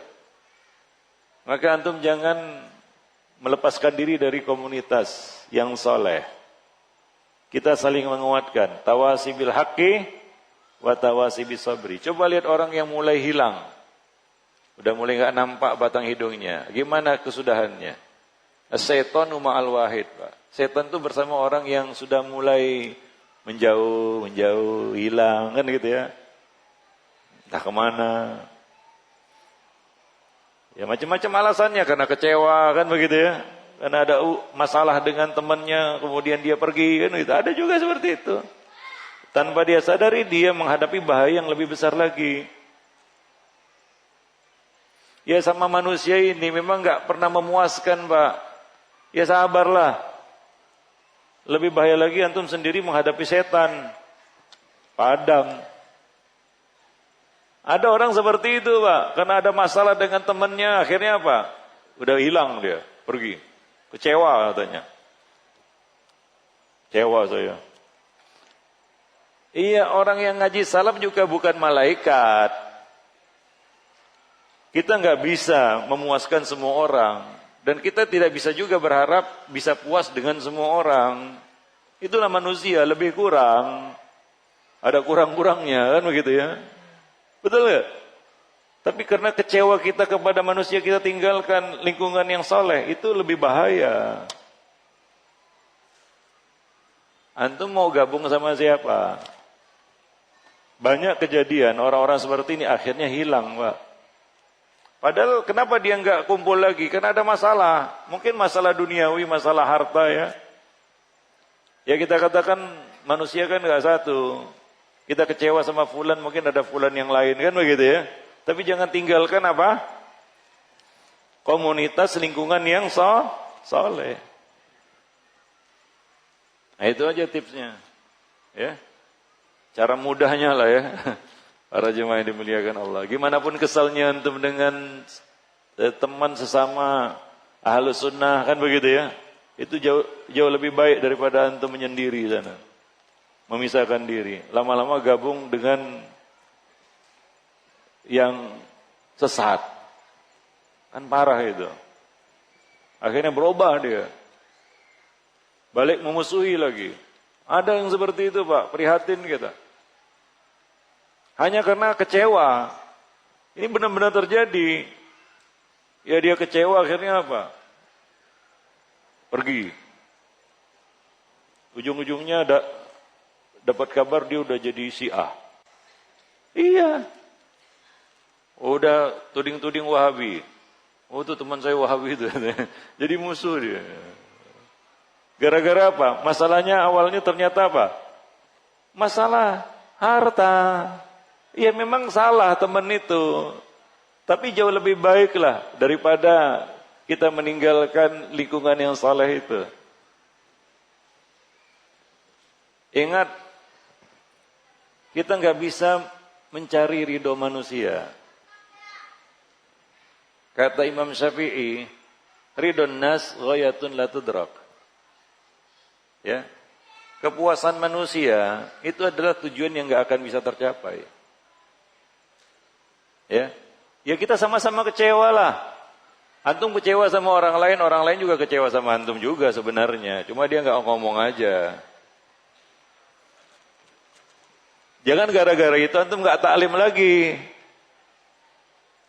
Maka antum jangan melepaskan diri dari komunitas yang soleh. Kita saling menguatkan. Tawasi bil haqqi wa tawasi bis sabri. Coba lihat orang yang mulai hilang. Udah mulai enggak nampak batang hidungnya. Gimana kesudahannya? As-syaitanu ma'al wahid, Pak. Setan itu bersama orang yang sudah mulai menjauh, hilang kan gitu ya. Entah kemana. Ya macam-macam alasannya, karena kecewa kan begitu ya. Karena ada masalah dengan temannya, kemudian dia pergi kan gitu. Ada juga seperti itu. Tanpa dia sadari dia menghadapi bahaya yang lebih besar lagi. Ya sama manusia ini memang enggak pernah memuaskan, Pak. Ya sabarlah. Lebih bahaya lagi antum sendiri menghadapi setan. Padam. Ada orang seperti itu, Pak. Karena ada masalah dengan temannya, akhirnya apa? Udah hilang dia, pergi. Kecewa katanya. Kecewa saya. Iya, orang yang ngaji salam juga bukan malaikat. Kita nggak bisa memuaskan semua orang. Dan kita tidak bisa juga berharap bisa puas dengan semua orang. Itulah manusia, lebih kurang. Ada kurang-kurangnya kan begitu ya. Betul ya? Tapi karena kecewa kita kepada manusia, kita tinggalkan lingkungan yang soleh. Itu lebih bahaya. Antum mau gabung sama siapa? Banyak kejadian orang-orang seperti ini akhirnya hilang, Pak. Padahal kenapa dia enggak kumpul lagi? Karena ada masalah. Mungkin masalah duniawi, masalah harta ya. Ya kita katakan manusia kan enggak satu. Kita kecewa sama fulan, mungkin ada fulan yang lain kan begitu ya. Tapi jangan tinggalkan apa? Komunitas lingkungan yang soleh. Nah itu aja tipsnya. Ya. Cara mudahnya lah ya. Para jemaah yang dimuliakan Allah. Gimana pun kesalnya antum dengan teman sesama ahlus sunnah kan begitu ya. Itu jauh lebih baik daripada antum menyendiri sana. Memisahkan diri. Lama-lama gabung dengan yang sesat. Kan parah itu. Akhirnya berubah dia. Balik memusuhi lagi. Ada yang seperti itu Pak, prihatin kita. Hanya karena kecewa. Ini benar-benar terjadi. Ya dia kecewa akhirnya apa? Pergi. Ujung-ujungnya dapat kabar dia udah jadi Syiah. Iya. Udah tuding-tuding Wahabi. Oh itu teman saya Wahabi itu. Jadi musuh dia. Gara-gara apa? Masalahnya awalnya ternyata apa? Masalah harta. Ya memang salah teman itu. Tapi jauh lebih baiklah daripada kita meninggalkan lingkungan yang saleh itu. Ingat, kita nggak bisa mencari ridho manusia. Kata Imam Syafi'i, ridhon nas ghayatun la tudrak. Ya, kepuasan manusia itu adalah tujuan yang nggak akan bisa tercapai. Ya kita sama-sama kecewa lah. Antum kecewa sama orang lain juga kecewa sama antum juga sebenarnya. Cuma dia nggak ngomong aja. Jangan gara-gara itu antum nggak taklim lagi.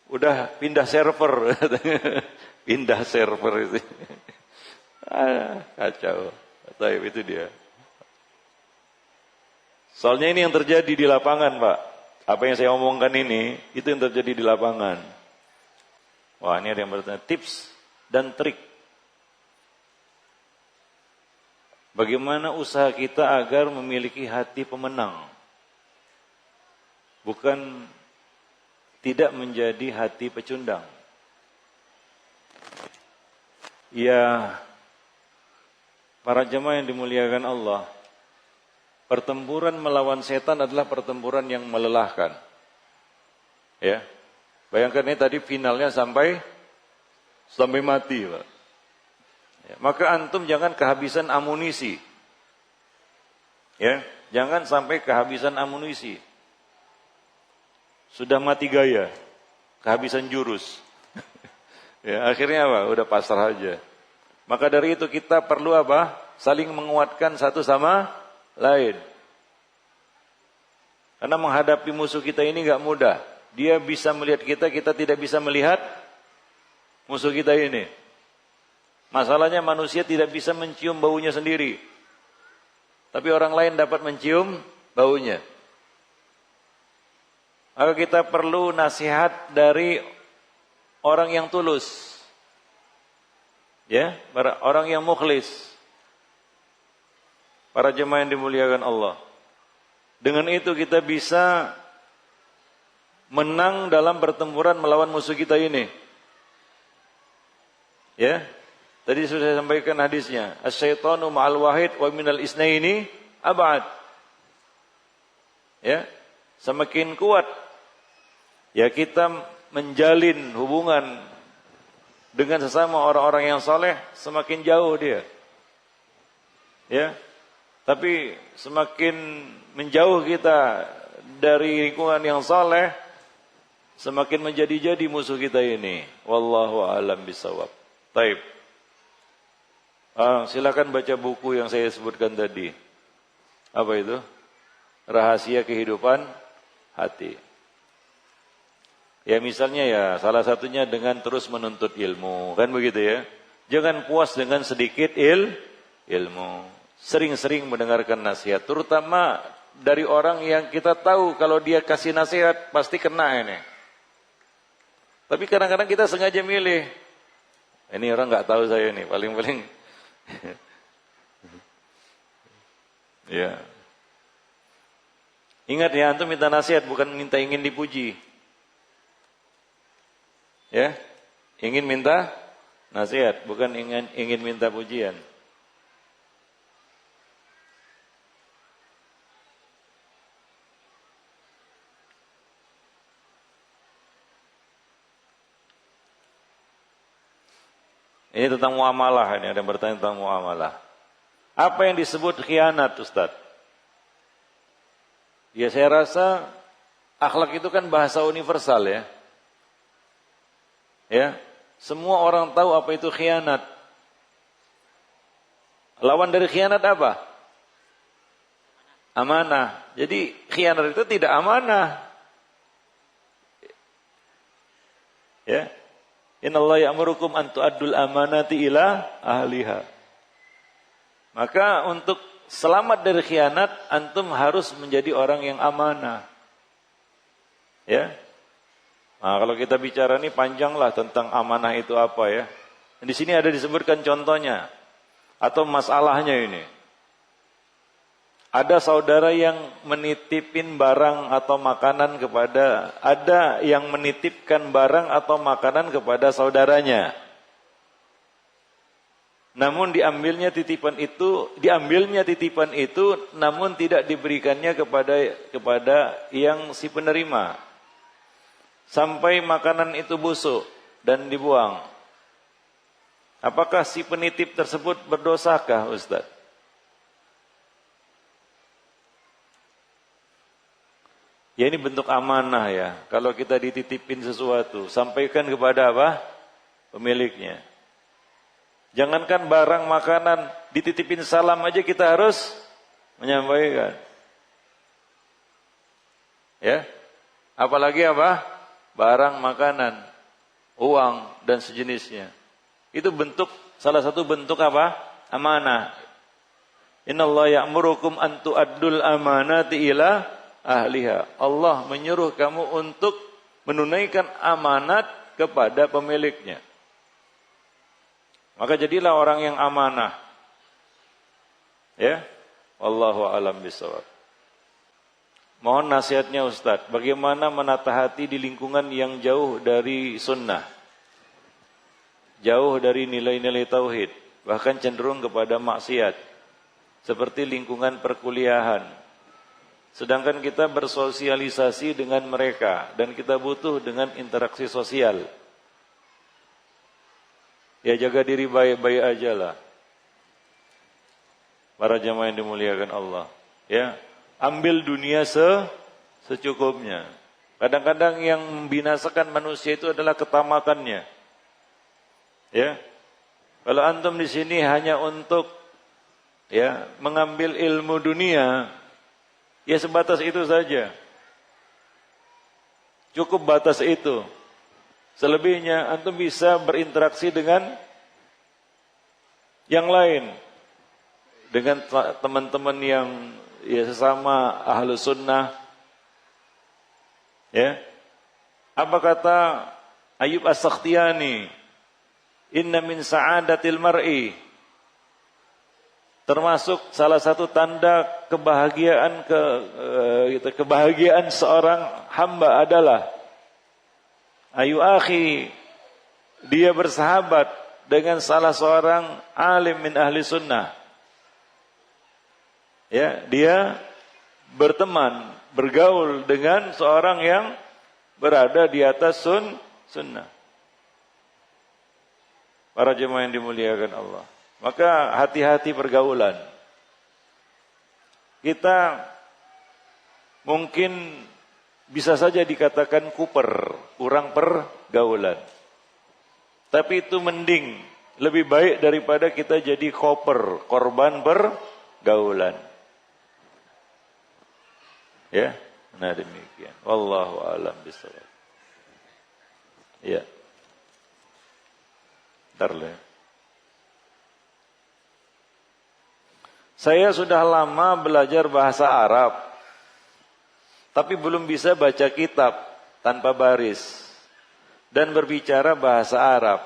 Udah pindah server, pindah server itu. Kacau. Taib itu dia. Soalnya ini yang terjadi di lapangan, Pak. Apa yang saya omongkan ini, itu yang terjadi di lapangan. Wah, ini ada yang bertanya, tips dan trik. Bagaimana usaha kita agar memiliki hati pemenang? Bukan tidak menjadi hati pecundang. Ya, para jemaah yang dimuliakan Allah, pertempuran melawan setan adalah pertempuran yang melelahkan. Ya. Bayangkan ini tadi finalnya sampai mati, Pak. Ya, maka antum jangan kehabisan amunisi. Ya, jangan sampai kehabisan amunisi. Sudah mati gaya, kehabisan jurus. Ya, akhirnya apa? Udah pasrah aja. Maka dari itu kita perlu apa? Saling menguatkan satu sama lain. Karena menghadapi musuh kita ini enggak mudah. Dia bisa melihat kita, kita tidak bisa melihat musuh kita ini. Masalahnya manusia tidak bisa mencium baunya sendiri. Tapi orang lain dapat mencium baunya. Maka kita perlu nasihat dari orang yang tulus. Ya, para orang yang mukhlis. Para jemaah yang dimuliakan Allah. Dengan itu kita bisa menang dalam pertempuran melawan musuh kita ini. Ya. Tadi sudah saya sampaikan hadisnya. Asy-syaitanu ma'al wahid wa minal isnaini ab'ad. Ya. Semakin kuat ya kita menjalin hubungan dengan sesama orang-orang yang saleh, semakin jauh dia. Ya. Tapi semakin menjauh kita dari lingkungan yang saleh, semakin menjadi-jadi musuh kita ini. Wallahu a'lam bishawab. Baik. Silakan baca buku yang saya sebutkan tadi. Apa itu? Rahasia Kehidupan Hati. Ya misalnya ya salah satunya dengan terus menuntut ilmu, kan begitu ya. Jangan puas dengan sedikit ilmu. Sering-sering mendengarkan nasihat, terutama dari orang yang kita tahu kalau dia kasih nasihat pasti kena ini. Tapi kadang-kadang kita sengaja milih. Ini orang nggak tahu saya ini, paling-paling. Ya. Ingat ya, antum minta nasihat bukan minta ingin dipuji. Ya, ingin minta nasihat bukan ingin minta pujian. Ini tentang muamalah, ini ada yang bertanya tentang muamalah. Apa yang disebut khianat, Ustaz? Ya saya rasa akhlak itu kan bahasa universal ya. Ya, Semua orang tahu apa itu khianat. Lawan dari khianat apa? Amanah. Jadi khianat itu tidak amanah. Ya. Innallaha ya'murukum an tu'addul amanati ila ahliha. Maka untuk selamat dari khianat, antum harus menjadi orang yang amanah. Ya. Nah, kalau kita bicara ini panjanglah tentang amanah itu apa ya. Di sini ada disebutkan contohnya atau masalahnya ini. Ada saudara yang menitipin barang atau makanan kepada, ada yang menitipkan barang atau makanan kepada saudaranya. Namun diambilnya titipan itu namun tidak diberikannya kepada yang si penerima. Sampai makanan itu busuk dan dibuang. Apakah si penitip tersebut berdosakah, Ustaz? Ya ini bentuk amanah ya. Kalau kita dititipin sesuatu, sampaikan kepada apa? Pemiliknya. Jangankan barang makanan, dititipin salam aja kita harus menyampaikan. Ya. Apalagi apa? Barang makanan, uang dan sejenisnya. Itu salah satu bentuk apa? Amanah. Innallaha ya'murukum an tu'addul amanati ila ahliha. Allah menyuruh kamu untuk menunaikan amanat kepada pemiliknya. Maka jadilah orang yang amanah. Ya. Wallahu a'lam bishawab. Mohon nasihatnya Ustaz, bagaimana menata hati di lingkungan yang jauh dari sunnah, jauh dari nilai-nilai tauhid, bahkan cenderung kepada maksiat, seperti lingkungan perkuliahan. Sedangkan kita bersosialisasi dengan mereka, dan kita butuh dengan interaksi sosial. Ya jaga diri baik-baik aja lah. Para jamaah yang dimuliakan Allah. Ya. Ambil dunia secukupnya. Kadang-kadang yang membinasakan manusia itu adalah ketamakannya. Ya. Kalau antum di sini hanya untuk ya mengambil ilmu dunia, ya sebatas itu saja. Cukup batas itu. Selebihnya antum bisa berinteraksi dengan yang lain. Dengan teman-teman yang ya sesama ahlu sunnah. Ya. Apa kata Ayub As-Sakhtiyani? Inna min sa'adatil mar'i. Termasuk salah satu tanda kebahagiaan seorang hamba adalah ayu akhi, dia bersahabat dengan salah seorang alim min ahli sunnah. Ya, dia berteman, bergaul dengan seorang yang berada di atas sunnah. Para jemaah yang dimuliakan Allah. Maka hati-hati pergaulan. Kita mungkin bisa saja dikatakan kurang pergaulan. Tapi itu mending, lebih baik daripada kita jadi korban pergaulan. Ya, nah demikian. Wallahu a'lam bishawab. Ya. Bentar lah. Saya sudah lama belajar bahasa Arab, tapi belum bisa baca kitab tanpa baris dan berbicara bahasa Arab.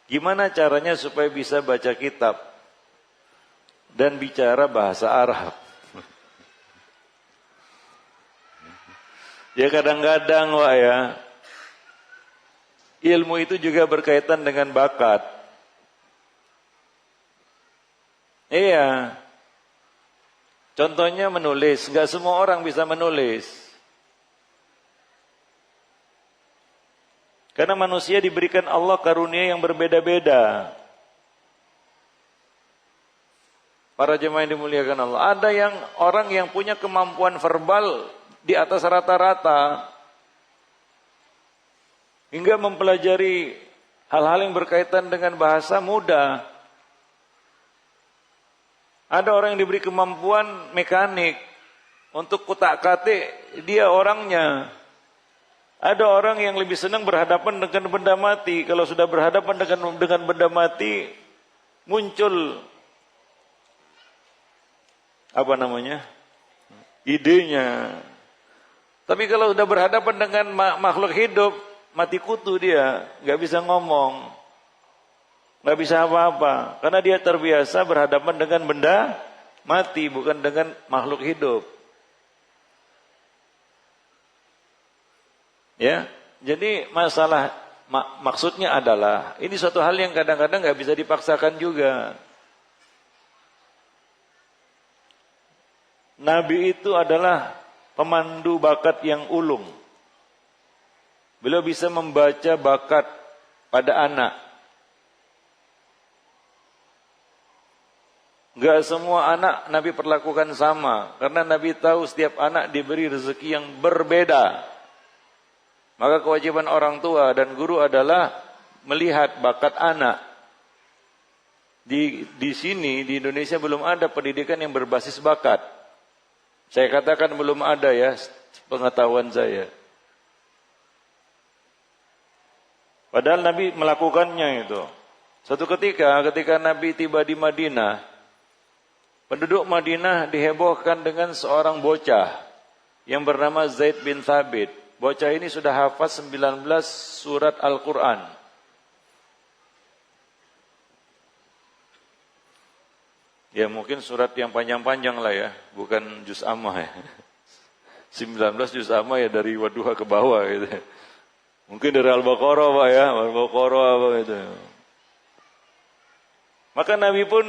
Gimana caranya supaya bisa baca kitab dan bicara bahasa Arab? Ya kadang-kadang Wak ya, ilmu itu juga berkaitan dengan bakat. Iya. Contohnya menulis, enggak semua orang bisa menulis. Karena manusia diberikan Allah karunia yang berbeda-beda. Para jemaah yang dimuliakan Allah, ada yang orang yang punya kemampuan verbal di atas rata-rata, hingga mempelajari Hal-hal yang berkaitan dengan bahasa mudah. Ada orang yang diberi kemampuan mekanik. Untuk kutak-katik, dia orangnya. Ada orang yang lebih senang berhadapan dengan benda mati. Kalau sudah berhadapan dengan benda mati, muncul idenya. Tapi kalau sudah berhadapan dengan makhluk hidup, mati kutu dia, nggak bisa ngomong, nggak bisa apa-apa, karena dia terbiasa berhadapan dengan benda mati, bukan dengan makhluk hidup. Ya, jadi maksudnya adalah ini suatu hal yang kadang-kadang nggak bisa dipaksakan juga. Nabi itu adalah pemandu bakat yang ulung. Beliau bisa membaca bakat pada anak. Enggak semua anak Nabi perlakukan sama, karena Nabi tahu setiap anak diberi rezeki yang berbeda. Maka kewajiban orang tua dan guru adalah melihat bakat anak. Di sini di Indonesia belum ada pendidikan yang berbasis bakat. Saya katakan belum ada ya, pengetahuan saya. Padahal Nabi melakukannya itu. Suatu ketika Nabi tiba di Madinah, penduduk Madinah dihebohkan dengan seorang bocah yang bernama Zaid bin Thabit. Bocah ini sudah hafaz 19 surat Al-Quran. Ya mungkin surat yang panjang-panjang lah ya, bukan juz ammah ya. 19 juz ammah ya dari Wadduha ke bawah gitu. Mungkin dari Al-Baqarah Pak ya, Al-Baqarah apa gitu. Maka Nabi pun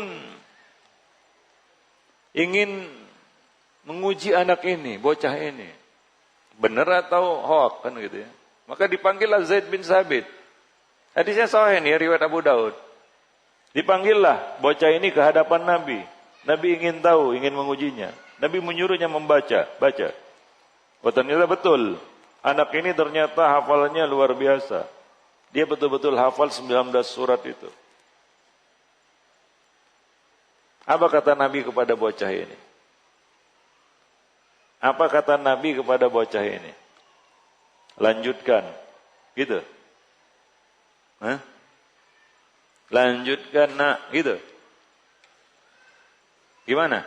ingin menguji anak ini, bocah ini. Benar atau hoax kan gitu ya. Maka dipanggillah Zaid bin Thabit. Hadisnya sahih nih riwayat Abu Daud. Dipanggillah bocah ini ke hadapan Nabi. Nabi ingin tahu, ingin mengujinya. Nabi menyuruhnya baca. Oh ternyata betul. Anak ini ternyata hafalannya luar biasa. Dia betul-betul hafal 19 surat itu. Apa kata Nabi kepada bocah ini? Apa kata Nabi kepada bocah ini? Lanjutkan. Gitu. Hah? Lanjutkan nak. Gitu. Gimana?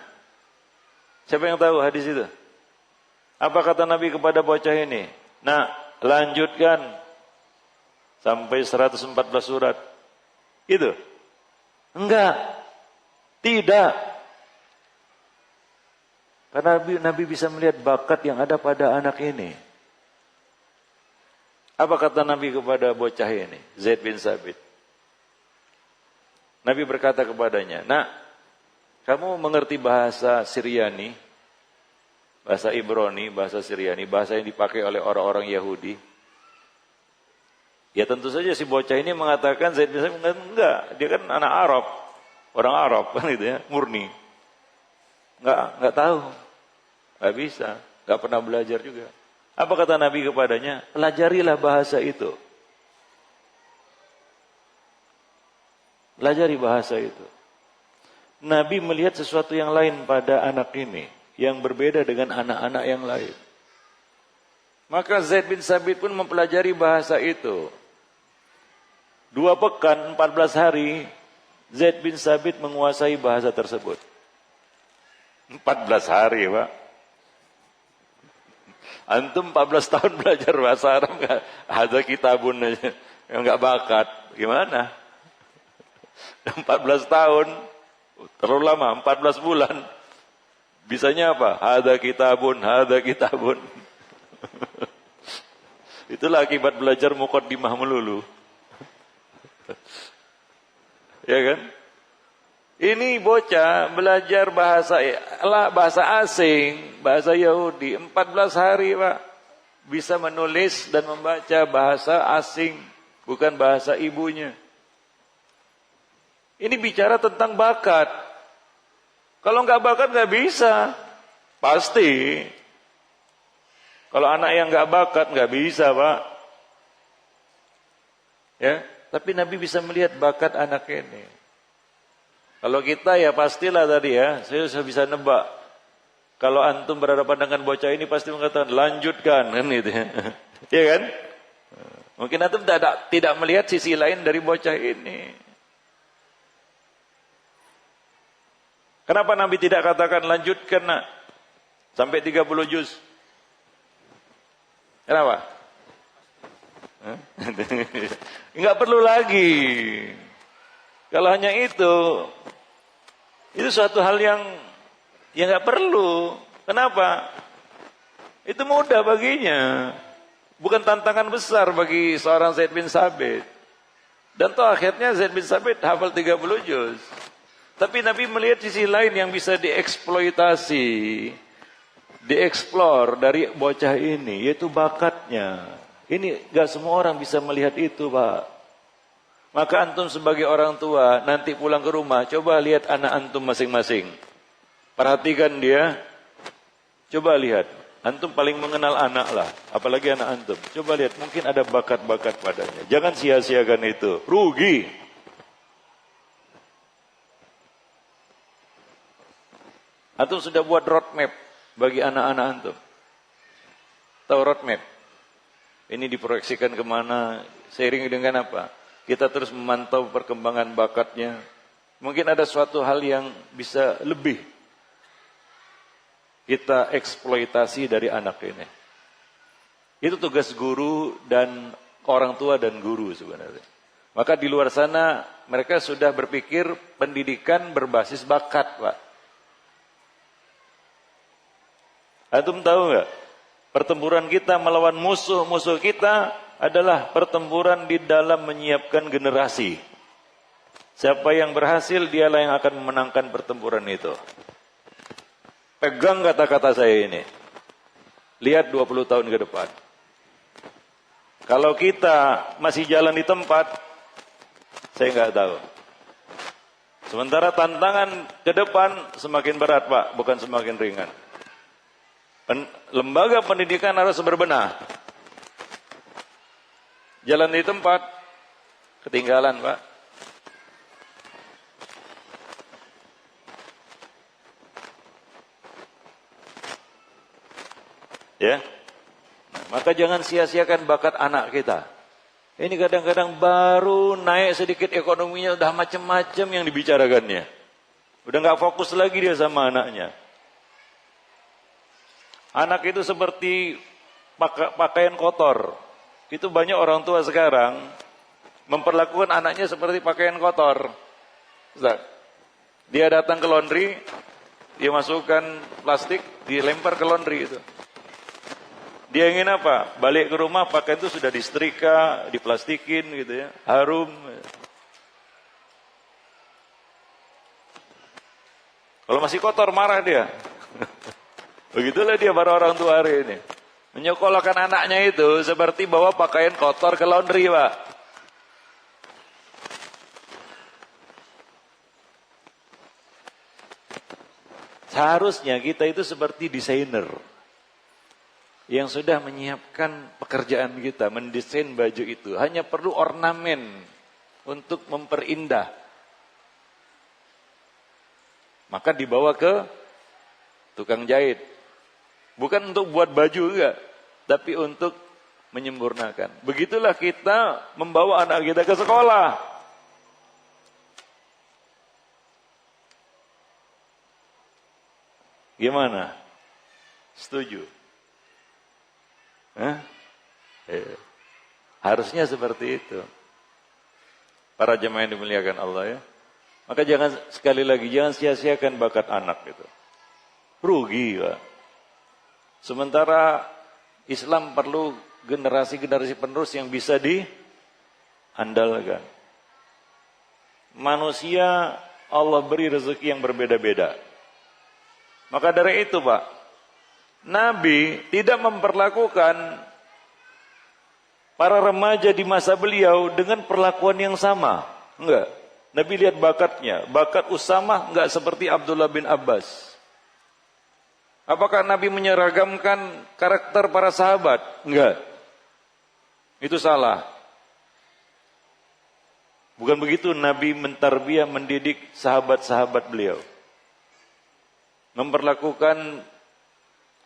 Siapa yang tahu hadis itu? Apa kata Nabi kepada bocah ini? Nak, lanjutkan. Sampai 114 surat. Gitu. Enggak. Tidak. Karena Nabi bisa melihat bakat yang ada pada anak ini. Apa kata Nabi kepada bocah ini? Zaid bin Thabit. Nabi berkata kepadanya, nak, kamu mengerti bahasa Syriani? Bahasa Ibrani, bahasa Syriani, bahasa yang dipakai oleh orang-orang Yahudi. Ya tentu saja si bocah ini mengatakan Zaid bin Thabit, enggak, dia kan anak Arab. Orang Arab kan gitu ya, murni. Enggak tahu. Enggak bisa, enggak pernah belajar juga. Apa kata Nabi kepadanya? Pelajarilah bahasa itu. Pelajari bahasa itu. Nabi melihat sesuatu yang lain pada anak ini, yang berbeda dengan anak-anak yang lain. Maka Zaid bin Thabit pun mempelajari bahasa itu. 2 pekan, 14 hari, Zaid bin Thabit menguasai bahasa tersebut. 14 hari Pak. Antum 14 tahun belajar bahasa Arab enggak ada kitabun aja, enggak bakat. Gimana? 14 tahun terlalu lama, 14 bulan. Bisanya apa? Ada kitabun. Itulah akibat belajar muqaddimah melulu. Ya kan? Ini bocah belajar bahasa asing, bahasa Yahudi, 14 hari Pak. Bisa menulis dan membaca bahasa asing, bukan bahasa ibunya. Ini bicara tentang bakat. Kalau enggak bakat enggak bisa. Pasti. Kalau anak yang enggak bakat enggak bisa Pak. Ya, Tapi Nabi bisa melihat bakat anak ini. Kalau kita ya pastilah tadi ya, saya sudah bisa nebak. Kalau antum berhadapan dengan bocah ini pasti mengatakan lanjutkan kan gitu ya. Iya kan? Mungkin antum tidak melihat sisi lain dari bocah ini. Kenapa Nabi tidak katakan lanjutkan nak sampai 30 juz? Kenapa? Enggak perlu lagi. Kalau hanya itu suatu hal yang enggak perlu. Kenapa? Itu mudah baginya. Bukan tantangan besar bagi seorang Zaid bin Sabit. Dan toh akhirnya Zaid bin Sabit hafal 30 juz. Tapi Nabi melihat sisi lain yang bisa dieksploitasi, dieksplor dari bocah ini, yaitu bakatnya. Ini gak semua orang bisa melihat itu, Pak. Maka antum sebagai orang tua, nanti pulang ke rumah, coba lihat anak antum masing-masing. Perhatikan dia, coba lihat. Antum paling mengenal anak lah, apalagi anak antum. Coba lihat, mungkin ada bakat-bakat padanya. Jangan sia-siakan itu, rugi. Antum sudah buat roadmap bagi anak-anak antum. Tahu roadmap? Ini diproyeksikan kemana, seiring dengan apa? Kita terus memantau perkembangan bakatnya. Mungkin ada suatu hal yang bisa lebih kita eksploitasi dari anak ini. Itu tugas guru dan orang tua dan guru sebenarnya. Maka di luar sana mereka sudah berpikir pendidikan berbasis bakat, Pak. Antum tahu enggak? Pertempuran kita melawan musuh-musuh kita adalah pertempuran di dalam menyiapkan generasi. Siapa yang berhasil, dialah yang akan memenangkan pertempuran itu. Pegang kata-kata saya ini. Lihat 20 tahun ke depan. Kalau kita masih jalan di tempat, saya enggak tahu. Sementara tantangan ke depan semakin berat, Pak, bukan semakin ringan. Lembaga pendidikan harus berbenah. Jalan di tempat ketinggalan, Pak. Ya. Maka jangan sia-siakan bakat anak kita. Ini kadang-kadang baru naik sedikit ekonominya udah macam-macam yang dibicarakannya. Udah enggak fokus lagi dia sama anaknya. Anak itu seperti pakaian kotor. Itu banyak orang tua sekarang memperlakukan anaknya seperti pakaian kotor. Ustaz, dia datang ke laundry, dia masukkan plastik, dilempar ke laundry itu. Dia ingin apa? Balik ke rumah pakaian itu sudah disetrika, diplastikin gitu ya, harum. Kalau masih kotor marah dia. Begitulah dia para orang tua hari ini. Menyekolahkan anaknya itu seperti bawa pakaian kotor ke laundry, Pak. Seharusnya kita itu seperti desainer yang sudah menyiapkan pekerjaan kita, mendesain baju itu. Hanya perlu ornamen untuk memperindah. Maka dibawa ke tukang jahit. Bukan untuk buat baju enggak, tapi untuk menyempurnakan. Begitulah kita membawa anak kita ke sekolah. Gimana? Setuju? Harusnya seperti itu. Para jemaah yang dimuliakan Allah ya. Maka jangan sekali lagi jangan sia-siakan bakat anak itu. Rugi, Pak. Sementara Islam perlu generasi-generasi penerus yang bisa diandalkan. Manusia Allah beri rezeki yang berbeda-beda. Maka dari itu, Pak, Nabi tidak memperlakukan para remaja di masa beliau dengan perlakuan yang sama. Enggak. Nabi lihat bakatnya. Bakat Usamah enggak seperti Abdullah bin Abbas. Apakah Nabi menyeragamkan karakter para sahabat? Enggak. Itu salah. Bukan begitu Nabi mentarbiyah, mendidik sahabat-sahabat beliau. Memperlakukan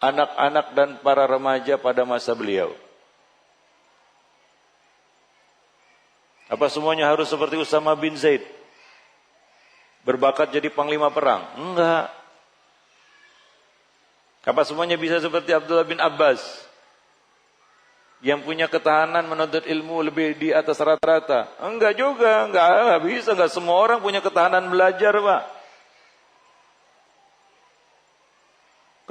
anak-anak dan para remaja pada masa beliau. Apa semuanya harus seperti Usama bin Zaid? Berbakat jadi panglima perang? Enggak. Apa semuanya bisa seperti Abdullah bin Abbas? Yang punya ketahanan menuntut ilmu lebih di atas rata-rata? Enggak juga, enggak bisa. Enggak semua orang punya ketahanan belajar, Pak.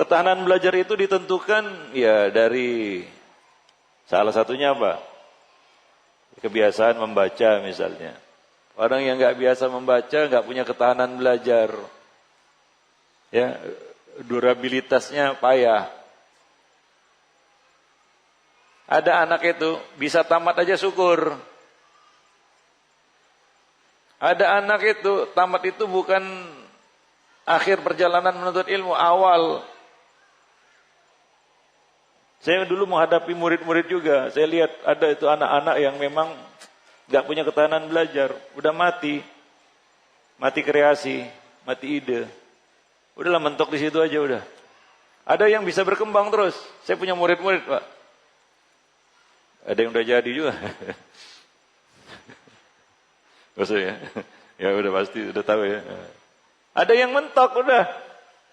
Ketahanan belajar itu ditentukan ya dari salah satunya apa? Kebiasaan membaca misalnya. Orang yang enggak biasa membaca, enggak punya ketahanan belajar. Ya, durabilitasnya payah. Ada anak itu bisa tamat aja syukur. Ada anak itu tamat itu bukan akhir perjalanan menuntut ilmu, awal. Saya dulu menghadapi murid-murid juga. Saya lihat ada itu anak-anak yang memang gak punya ketahanan belajar. Udah mati. Mati kreasi, mati ide. Udahlah mentok di situ aja udah. Ada yang bisa berkembang terus. Saya punya murid-murid, Pak. Ada yang udah jadi juga. Maksudnya, ya udah pasti udah tahu ya. Ada yang mentok udah.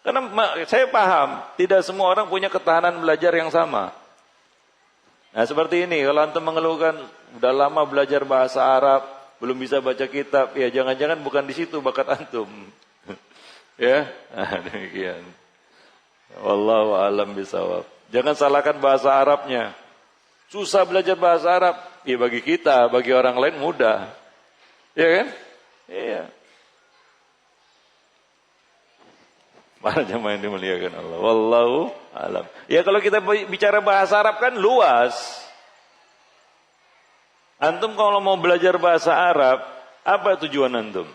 Karena saya paham, tidak semua orang punya ketahanan belajar yang sama. Nah seperti ini, kalau antum mengeluhkan udah lama belajar bahasa Arab, belum bisa baca kitab, ya jangan-jangan bukan di situ bakat antum. Ya, demikian. Wallahu a'lam bishawab. Jangan salahkan bahasa Arabnya. Susah belajar bahasa Arab. Ya bagi kita, bagi orang lain mudah. Ya kan? Iya. Para jemaah yang dimuliakan Allah. Wallahu a'lam. Ya kalau kita bicara bahasa Arab kan luas. Antum kalau mau belajar bahasa Arab, apa tujuan antum?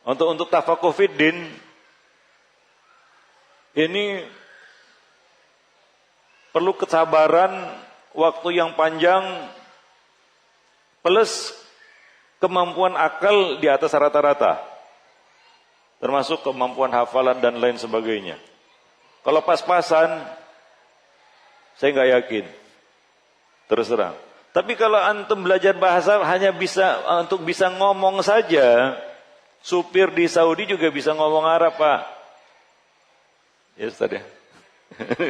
Untuk tafakuh fiddin. Ini perlu kesabaran, waktu yang panjang, plus kemampuan akal di atas rata-rata. Termasuk kemampuan hafalan dan lain sebagainya. Kalau pas-pasan, saya nggak yakin. Terus terang. Tapi kalau antum belajar bahasa hanya bisa untuk bisa ngomong saja, supir di Saudi juga bisa ngomong Arab, Pak. Ya, Ustaz ya.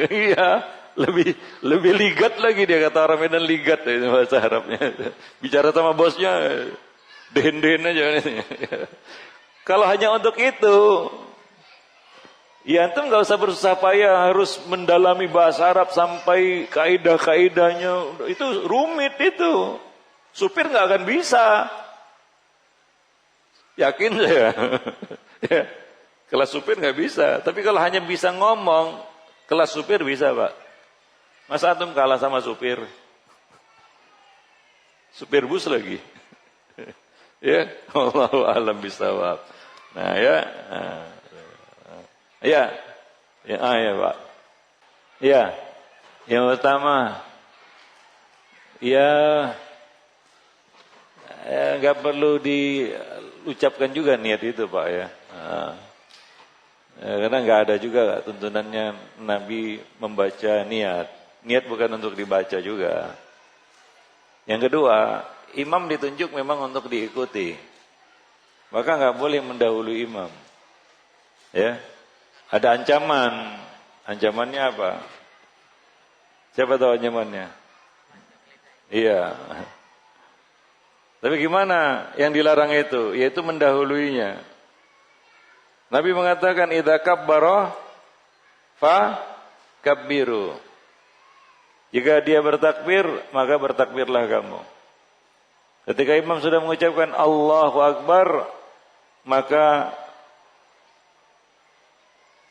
Iya. Lebih ligat lagi dia kata orang Medan, ligat itu bahasa Arabnya. Bicara sama bosnya den-den aja. Kalau hanya untuk itu, ya antum nggak usah bersusah payah harus mendalami bahasa Arab sampai kaidah-kaidahnya. Itu rumit itu. Supir nggak akan bisa. Yakin saya. Ya. Kelas supir nggak bisa. Tapi kalau hanya bisa ngomong, kelas supir bisa, Pak. Masa antum kalah sama supir? Supir bus lagi. Ya, Allahu a'lam bishawab. Nah, ya. Ya. Ya, ya, Pak. Ya. Yang pertama, ya enggak perlu diucapkan juga niat itu, Pak ya. Karena enggak ada juga tuntunannya Nabi membaca niat. Niat bukan untuk dibaca juga. Yang kedua, imam ditunjuk memang untuk diikuti. Maka nggak boleh mendahului imam. Ya, ada ancaman. Ancamannya apa? Siapa tahu ancamannya? Iya. Tapi gimana yang dilarang itu? Yaitu mendahuluinya. Nabi mengatakan idza kabbara fa kabbiru. Jika dia bertakbir, maka bertakbirlah kamu. Ketika imam sudah mengucapkan Allahu Akbar, maka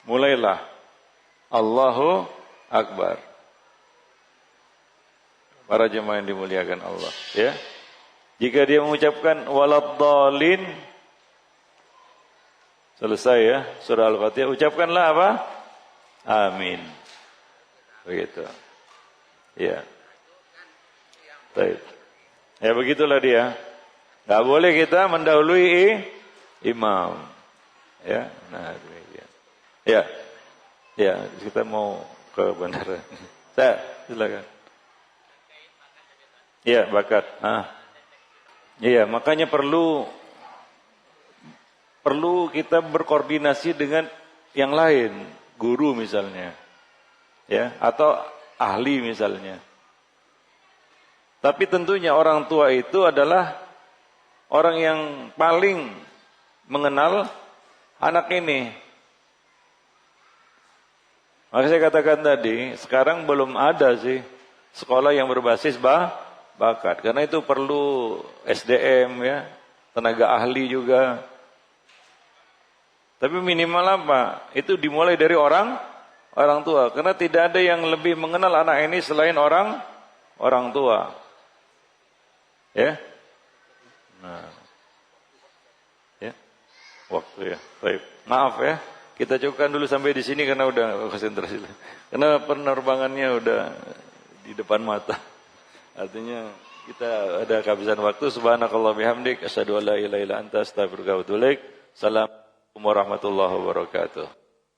mulailah Allahu Akbar. Para jemaah yang dimuliakan Allah, ya. Jika dia mengucapkan waladdallin, selesai ya surah Al-Fatihah, ucapkanlah apa? Amin. Begitu. Ya. Baik. Ya begitulah dia. Tidak boleh kita mendahului imam. Ya, nah demikian. Ya, ya kita mau ke bandara. Saya silakan. Iya, bakat. Iya, makanya perlu kita berkoordinasi dengan yang lain, guru misalnya, ya, atau ahli misalnya. Tapi tentunya orang tua itu adalah orang yang paling mengenal anak ini. Maka saya katakan tadi, sekarang belum ada sih sekolah yang berbasis bakat, karena itu perlu SDM ya, tenaga ahli juga. Tapi minimal apa? Itu dimulai dari orang tua, karena tidak ada yang lebih mengenal anak ini selain orang tua. Ya. Nah. Ya. Waktu ya. Baik. Maaf ya. Kita cukupkan dulu sampai di sini karena udah konsentrasi. Karena penerbangannya udah di depan mata. Artinya kita ada kehabisan waktu. Subhanakallah bihamdik asyhadu an la ilaha illa anta astaghfiruka wa atubu ilaik. Assalamualaikum warahmatullahi wabarakatuh.